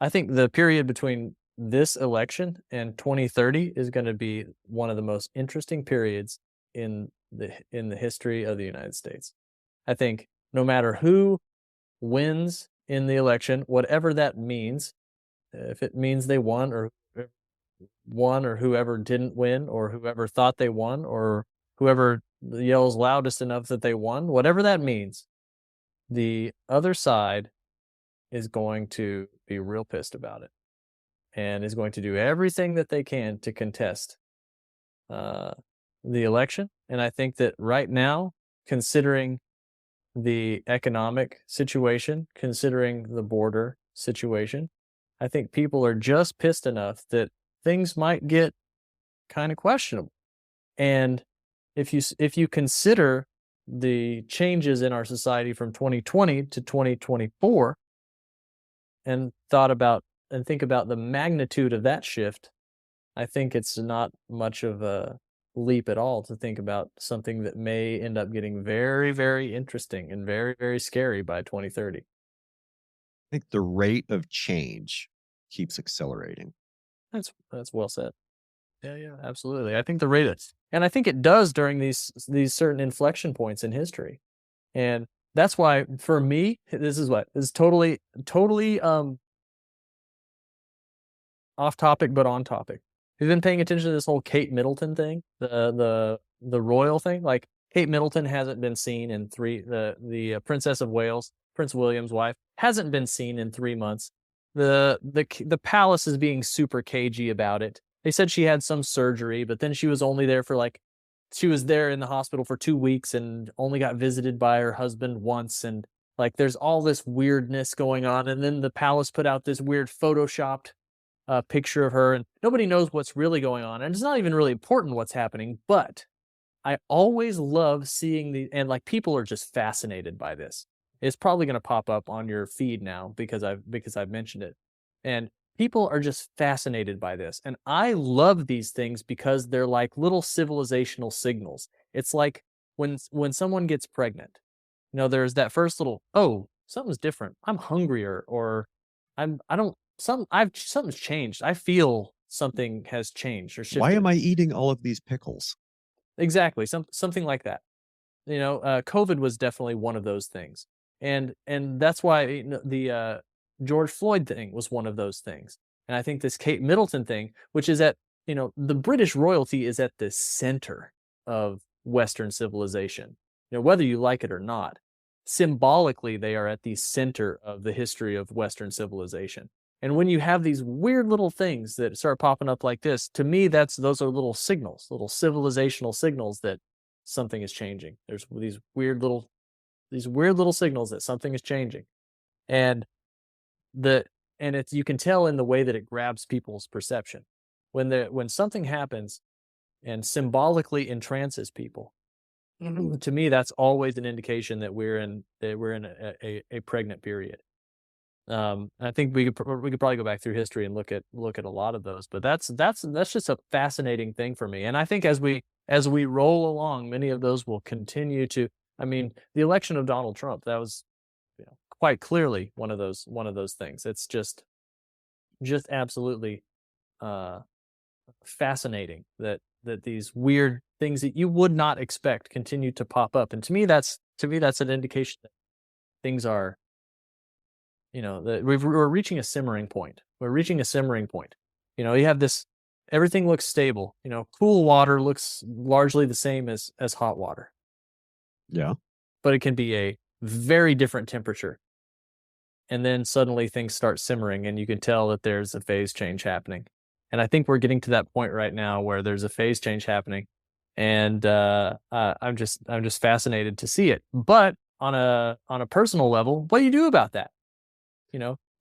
I think the period between this election and 2030 is going to be one of the most interesting periods in in the history of the United States. I think no matter who wins in the election, whatever that means, if it means they won or whoever didn't win or whoever thought they won or whoever yells loudest enough that they won, whatever that means, the other side is going to be real pissed about it and is going to do everything that they can to contest the election. And I think that right now, considering the economic situation, considering the border situation, I think people are just pissed enough that things might get kind of questionable. And if you consider the changes in our society from 2020 to 2024 and think about the magnitude of that shift, I think it's not much of a leap at all to think about something that may end up getting very, very interesting and very, very scary by 2030. I think the rate of change keeps accelerating. That's well said. Yeah, absolutely. I think the rate of, and I think it does during these certain inflection points in history. And that's why for me, this is totally off topic but on topic. You've been paying attention to this whole Kate Middleton thing, the royal thing. Like, Kate Middleton hasn't been seen in the Princess of Wales, Prince William's wife, hasn't been seen in 3 months. The palace is being super cagey about it. They said she had some surgery, but then she was only there for she was there in the hospital for 2 weeks and only got visited by her husband once. And there's all this weirdness going on. And then the palace put out this weird photoshopped picture of her, and nobody knows what's really going on. And it's not even really important what's happening, but I always love seeing and people are just fascinated by this. It's probably going to pop up on your feed now because I've mentioned it. And people are just fascinated by this. And I love these things because they're like little civilizational signals. It's like when someone gets pregnant, there's that first little, oh, something's different. I'm hungrier, or something's changed. I feel something has changed or shifted. Why am I eating all of these pickles? Exactly. Something like that. COVID was definitely one of those things. And that's why the George Floyd thing was one of those things. And I think this Kate Middleton thing, which is the British royalty is at the center of Western civilization. Whether you like it or not, symbolically, they are at the center of the history of Western civilization. And when you have these weird little things that start popping up like this, to me, those are little signals, little civilizational signals that something is changing. There's these weird little signals that something is changing. And you can tell in the way that it grabs people's perception. When something happens and symbolically entrances people, to me, that's always an indication that we're in a pregnant period. I think we could probably go back through history and look at a lot of those, but that's just a fascinating thing for me. And I think as we roll along, many of those will continue to. I mean, the election of Donald Trump, that was quite clearly one of those things. It's just absolutely fascinating that these weird things that you would not expect continue to pop up. And to me, that's an indication that things are. That we're reaching a simmering point. We're reaching a simmering point. You have this, everything looks stable. Cool water looks largely the same as hot water. Yeah. But it can be a very different temperature. And then suddenly things start simmering and you can tell that there's a phase change happening. And I think we're getting to that point right now where there's a phase change happening. And I'm just fascinated to see it. But on a personal level, what do you do about that?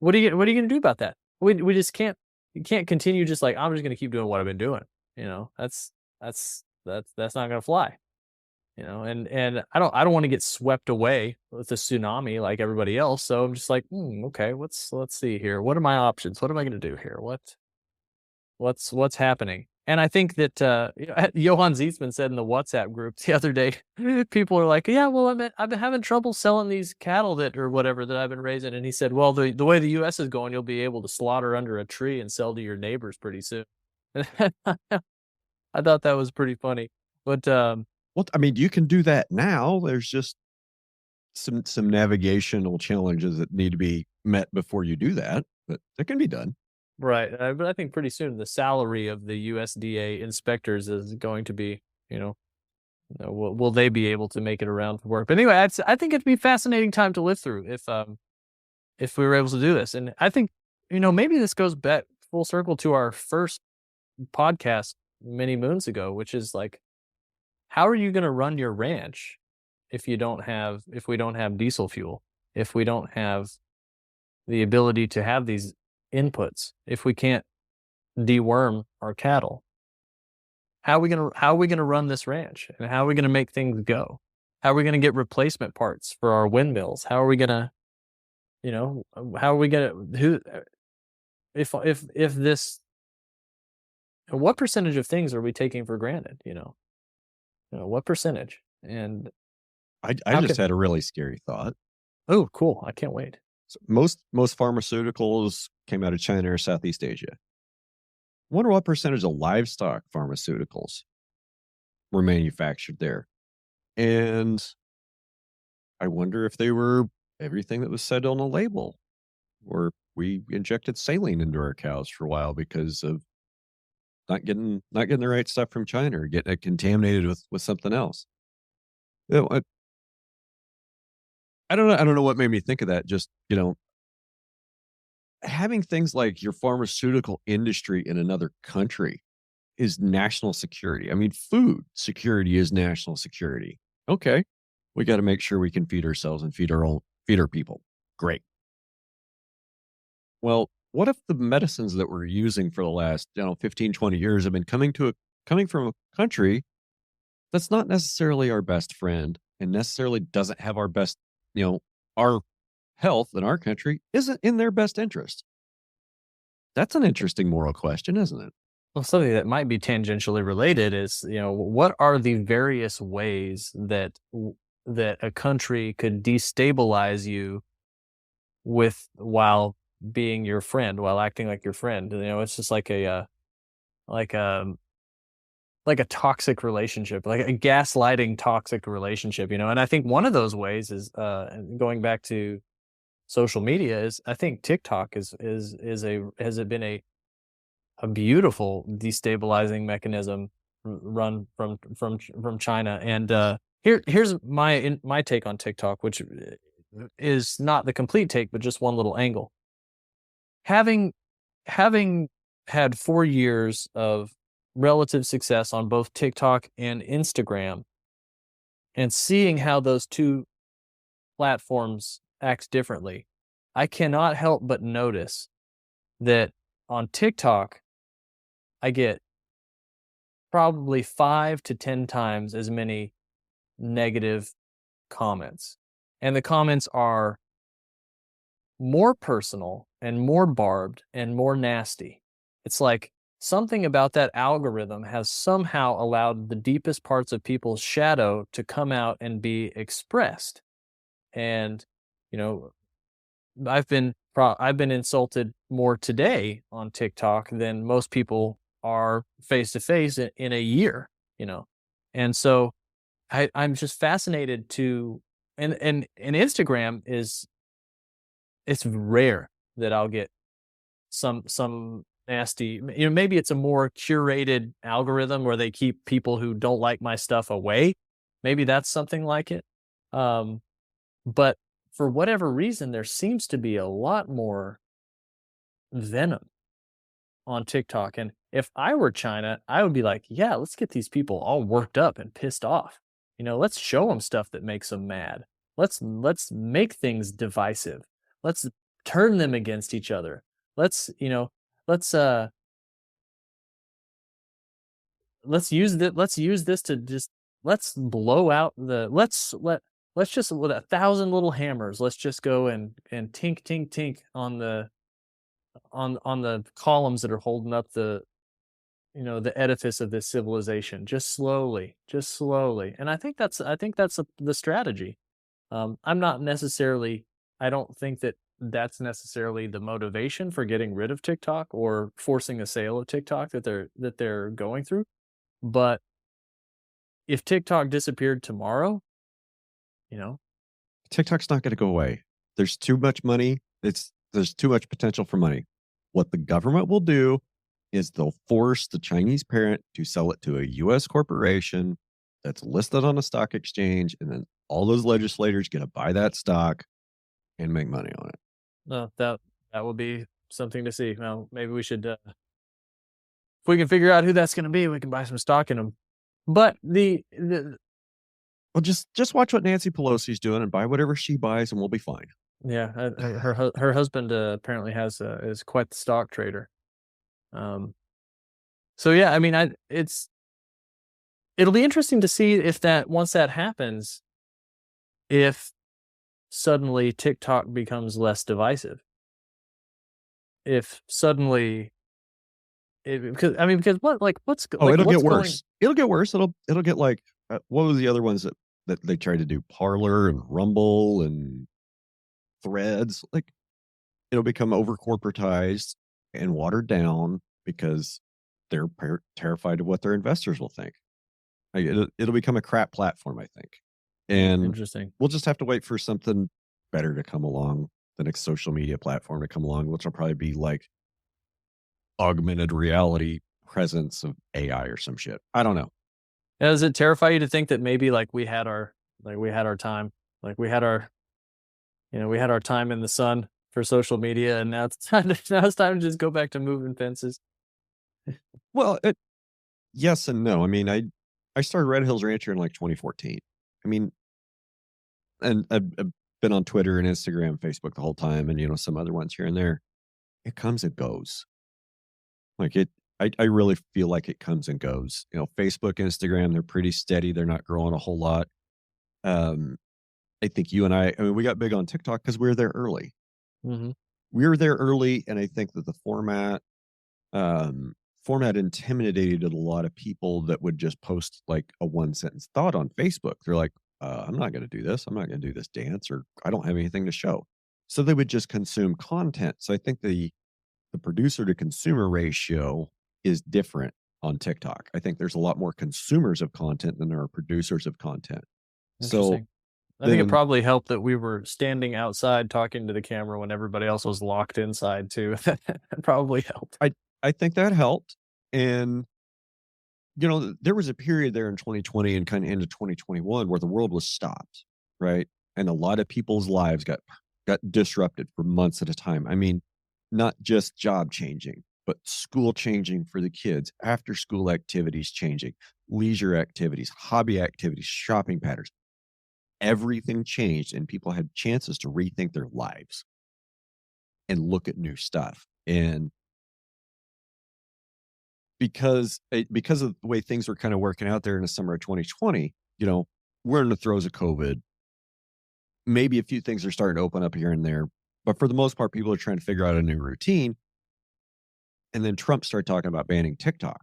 What are you going to do about that? We just can't. You can't continue just I'm just going to keep doing what I've been doing. That's not going to fly. And I don't want to get swept away with a tsunami like everybody else. So I'm just okay, let's see here. What are my options? What am I going to do here? What's happening? And I think that Johann Zietzman said in the WhatsApp group the other day, people are like, yeah, well, I've been having trouble selling these cattle that I've been raising. And he said, well, the way the U.S. is going, you'll be able to slaughter under a tree and sell to your neighbors pretty soon. I thought that was pretty funny. But Well, I mean, you can do that now. There's just some navigational challenges that need to be met before you do that, but it can be done. Right. But I think pretty soon the salary of the USDA inspectors is going to be, will they be able to make it around for work? But anyway, I think it'd be a fascinating time to live through if we were able to do this. And I think, maybe this goes back full circle to our first podcast many moons ago, which is like, how are you going to run your ranch if we don't have diesel fuel, if we don't have the ability to have these inputs, if we can't deworm our cattle? How are we gonna run this ranch, and how are we gonna make things go? How are we gonna get replacement parts for our windmills? How are we gonna, how are we gonna if this? What percentage of things are we taking for granted? What percentage? And I just had a really scary thought. Oh, cool! I can't wait. So most pharmaceuticals came out of China or Southeast Asia. Wonder what percentage of livestock pharmaceuticals were manufactured there. And I wonder if they were everything that was said on the label, or we injected saline into our cows for a while because of not getting the right stuff from China, or getting it contaminated with something else. I don't know what made me think of that. Just, having things like your pharmaceutical industry in another country is national security. I mean, food security is national security. Okay. We got to make sure we can feed ourselves and feed our people. Great. Well, what if the medicines that we're using for the last, 15, 20 years have been coming from a country that's not necessarily our best friend and necessarily doesn't have our best, our health in our country isn't in their best interest? That's an interesting moral question, isn't it? Well, something that might be tangentially related is, what are the various ways that a country could destabilize you while being your friend, while acting like your friend? It's just like a toxic relationship, like a gaslighting toxic relationship, and I think one of those ways is, going back to social media, is I think TikTok has been a beautiful destabilizing mechanism run from China. And here's my take on TikTok, which is not the complete take, but just one little angle. Having had 4 years of relative success on both TikTok and Instagram, and seeing how those two platforms act differently, I cannot help but notice that on TikTok, I get probably 5 to 10 times as many negative comments. And the comments are more personal and more barbed and more nasty. It's like something about that algorithm has somehow allowed the deepest parts of people's shadow to come out and be expressed. And, I've been insulted more today on TikTok than most people are face to face in a year, and so I'm just fascinated to, and Instagram it's rare that I'll get some nasty, maybe it's a more curated algorithm where they keep people who don't like my stuff away. Maybe that's something like it. But for whatever reason, there seems to be a lot more venom on TikTok. And if I were China, I would be like, yeah, let's get these people all worked up and pissed off. Let's show them stuff that makes them mad. Let's make things divisive. Let's turn them against each other. Let's use this to just, let's blow out let's just, with 1,000 little hammers, let's just go and tink tink tink on the columns that are holding up the edifice of this civilization, just slowly. And I think that's the strategy. I don't think that's necessarily the motivation for getting rid of TikTok or forcing a sale of TikTok that they're going through. But if TikTok disappeared tomorrow, TikTok's not going to go away. There's too much money. There's too much potential for money. What the government will do is they'll force the Chinese parent to sell it to a U.S. corporation that's listed on a stock exchange, and then all those legislators get to buy that stock and make money on it. No, that will be something to see. Well, maybe we should, if we can figure out who that's going to be, we can buy some stock in them. But well, just watch what Nancy Pelosi's doing and buy whatever she buys, and we'll be fine. Yeah, her husband apparently is quite the stock trader. So yeah, I mean, it'll be interesting to see if once that happens, if suddenly TikTok becomes less divisive. If suddenly, because it'll get worse. It'll get worse. It'll get like what were the other ones that they tried to do? Parler and Rumble and Threads. Like it'll become over corporatized and watered down because they're terrified of what their investors will think. Like it'll become a crap platform, I think. And interesting. We'll just have to wait for something better to come along, the next social media platform to come along, which will probably be like augmented reality presence of AI or some shit. I don't know. Now, does it terrify you to think that maybe we had our time, we had our time in the sun for social media, and now it's time to just go back to moving fences? Well, yes and no. I mean, I started Red Hills Rancher in 2014. I mean, and I've been on Twitter and Instagram, Facebook the whole time, and some other ones here and there. It comes and goes. I really feel like it comes and goes. Facebook, Instagram, they're pretty steady. They're not growing a whole lot. I think you and I mean, we got big on TikTok because we were there early. Mm-hmm. We were there early, and I think that the format intimidated a lot of people that would just post like a one sentence thought on Facebook. They're like, I'm not going to do this. I'm not going to do this dance, or I don't have anything to show. So they would just consume content. So I think the producer to consumer ratio is different on TikTok. I think there's a lot more consumers of content than there are producers of content. So I think it probably helped that we were standing outside talking to the camera when everybody else was locked inside too. That probably helped. I think that helped. And, there was a period there in 2020 and kind of into 2021 where the world was stopped, right? And a lot of people's lives got disrupted for months at a time. I mean, not just job changing, but school changing for the kids, after school activities changing, leisure activities, hobby activities, shopping patterns. Everything changed, and people had chances to rethink their lives and look at new stuff. And because of the way things were kind of working out there in the summer of 2020, we're in the throes of COVID. Maybe a few things are starting to open up here and there, but for the most part, people are trying to figure out a new routine. And then Trump started talking about banning TikTok.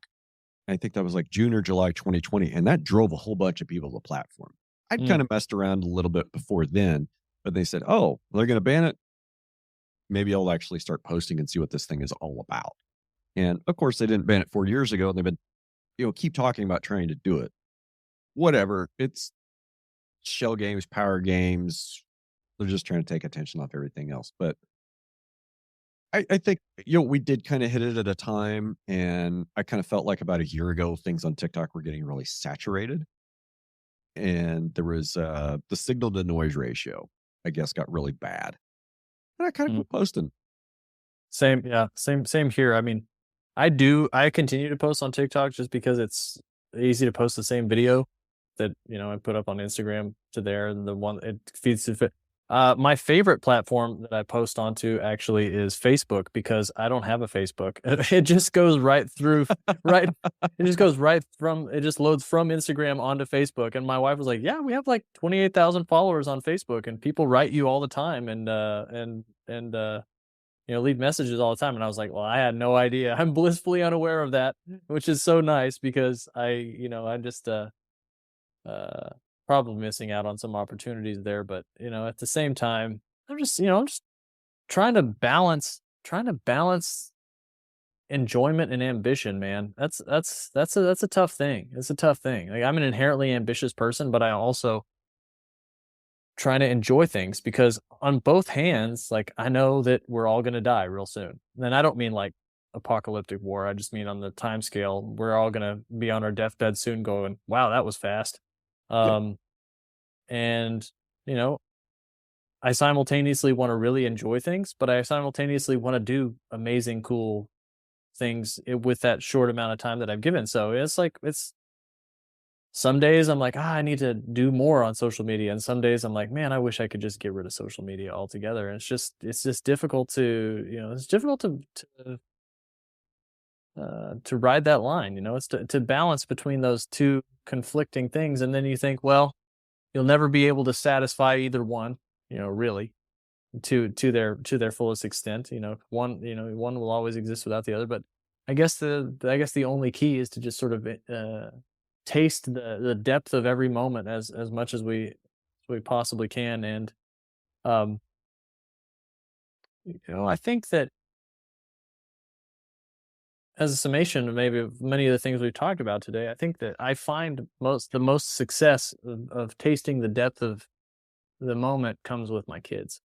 I think that was like June or July 2020, and that drove a whole bunch of people to the platform. I'd kind of messed around a little bit before then, but they said, oh, they're going to ban it. Maybe I'll actually start posting and see what this thing is all about. And of course, they didn't ban it 4 years ago, and they've been, keep talking about trying to do it. Whatever. It's shell games, power games. They're just trying to take attention off everything else. But I think, we did kind of hit it at a time, and I kind of felt like about a year ago, things on TikTok were getting really saturated. And there was the signal to noise ratio, I guess, got really bad. And I kind of quit posting. Same here. I mean, I continue to post on TikTok just because it's easy to post the same video that, I put up on Instagram to there, and the one it feeds to fit. My favorite platform that I post onto actually is Facebook, because I don't have a Facebook. It just goes right through, right. It just goes it just loads from Instagram onto Facebook. And my wife was like, yeah, we have like 28,000 followers on Facebook, and people write you all the time and leave messages all the time. And I was like, well, I had no idea. I'm blissfully unaware of that, which is so nice, because I'm just, probably missing out on some opportunities there. But, at the same time, I'm just trying to balance enjoyment and ambition, man. That's a tough thing. It's a tough thing. Like, I'm an inherently ambitious person, but I also try to enjoy things, because on both hands, like, I know that we're all going to die real soon. And I don't mean like apocalyptic war. I just mean on the time scale, we're all going to be on our deathbed soon going, wow, that was fast. And, you know, I simultaneously want to really enjoy things, but I simultaneously want to do amazing, cool things with that short amount of time that I've given. So it's like, some days I'm like, I need to do more on social media. And some days I'm like, man, I wish I could just get rid of social media altogether. And it's just difficult to, it's difficult to ride that line. It's to balance between those two conflicting things. And then you think, well, you'll never be able to satisfy either one, really to their fullest extent. One will always exist without the other. But I guess the only key is to just sort of taste the depth of every moment as much as we possibly can. And I think that, as a summation of maybe many of the things we've talked about today, I think that I find the most success of tasting the depth of the moment comes with my kids.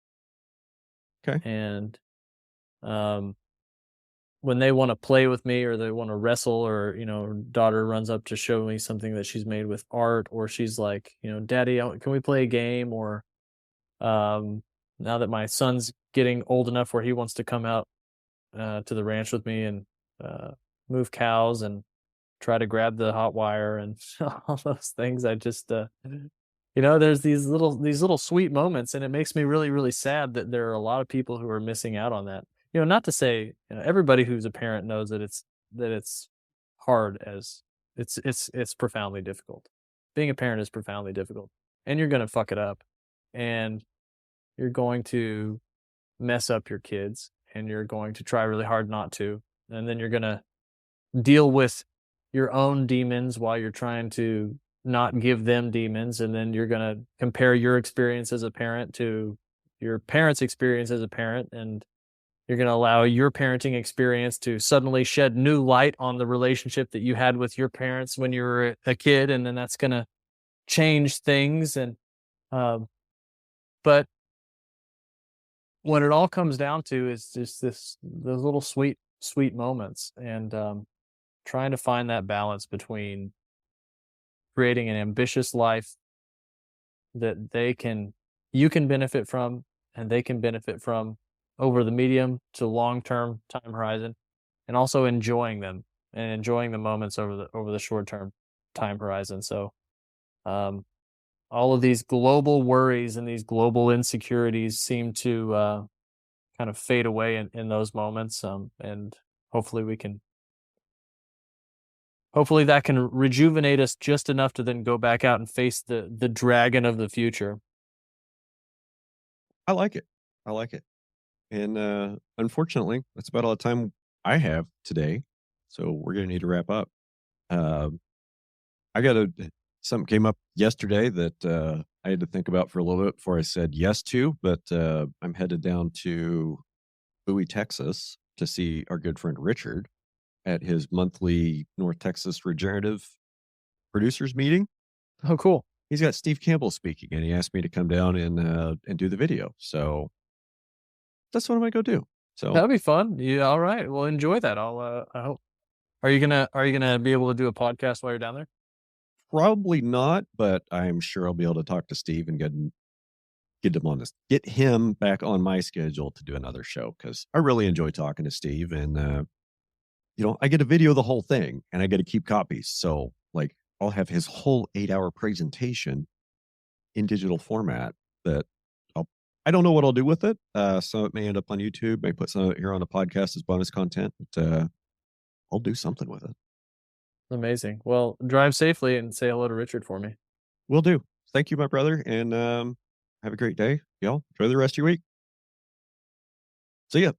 Okay. And when they want to play with me, or they want to wrestle, or daughter runs up to show me something that she's made with art, or she's like, Daddy, can we play a game? Or now that my son's getting old enough where he wants to come out to the ranch with me and move cows and try to grab the hot wire and all those things, I just there's these little sweet moments, and it makes me really, really sad that there are a lot of people who are missing out on that. Not to say everybody who's a parent knows that it's hard, as it's profoundly difficult. Being a parent is profoundly difficult, and you're going to fuck it up, and you're going to mess up your kids, and you're going to try really hard not to, and then you're going to deal with your own demons while you're trying to not give them demons, and then you're going to compare your experience as a parent to your parents' experience as a parent, and you're going to allow your parenting experience to suddenly shed new light on the relationship that you had with your parents when you were a kid, and then that's going to change things. And but what it all comes down to is just those little sweet moments, and trying to find that balance between creating an ambitious life that you can benefit from, and they can benefit from over the medium to long-term time horizon, and also enjoying them and enjoying the moments over the short-term time horizon. So all of these global worries and these global insecurities seem to kind of fade away in those moments, and hopefully that can rejuvenate us just enough to then go back out and face the dragon of the future. I like it. And unfortunately, that's about all the time I have today. So we're going to need to wrap up. Something came up yesterday that I had to think about for a little bit before I said yes to, but I'm headed down to Bowie, Texas to see our good friend Richard at his monthly North Texas Regenerative producers meeting. Oh, cool. He's got Steve Campbell speaking, and he asked me to come down and do the video. So that's what I'm going to go do. So that'll be fun. Yeah. All right. Well, enjoy that. I hope. Are you gonna be able to do a podcast while you're down there? Probably not, but I'm sure I'll be able to talk to Steve and get him back on my schedule to do another show, because I really enjoy talking to Steve, and I get to video the whole thing, and I get to keep copies. So like, I'll have his whole 8-hour presentation in digital format that I don't know what I'll do with it. So it may end up on YouTube, may put some of it here on the podcast as bonus content, but I'll do something with it. Amazing. Well, drive safely and say hello to Richard for me. Will do. Thank you, my brother, and have a great day. Y'all enjoy the rest of your week. See ya.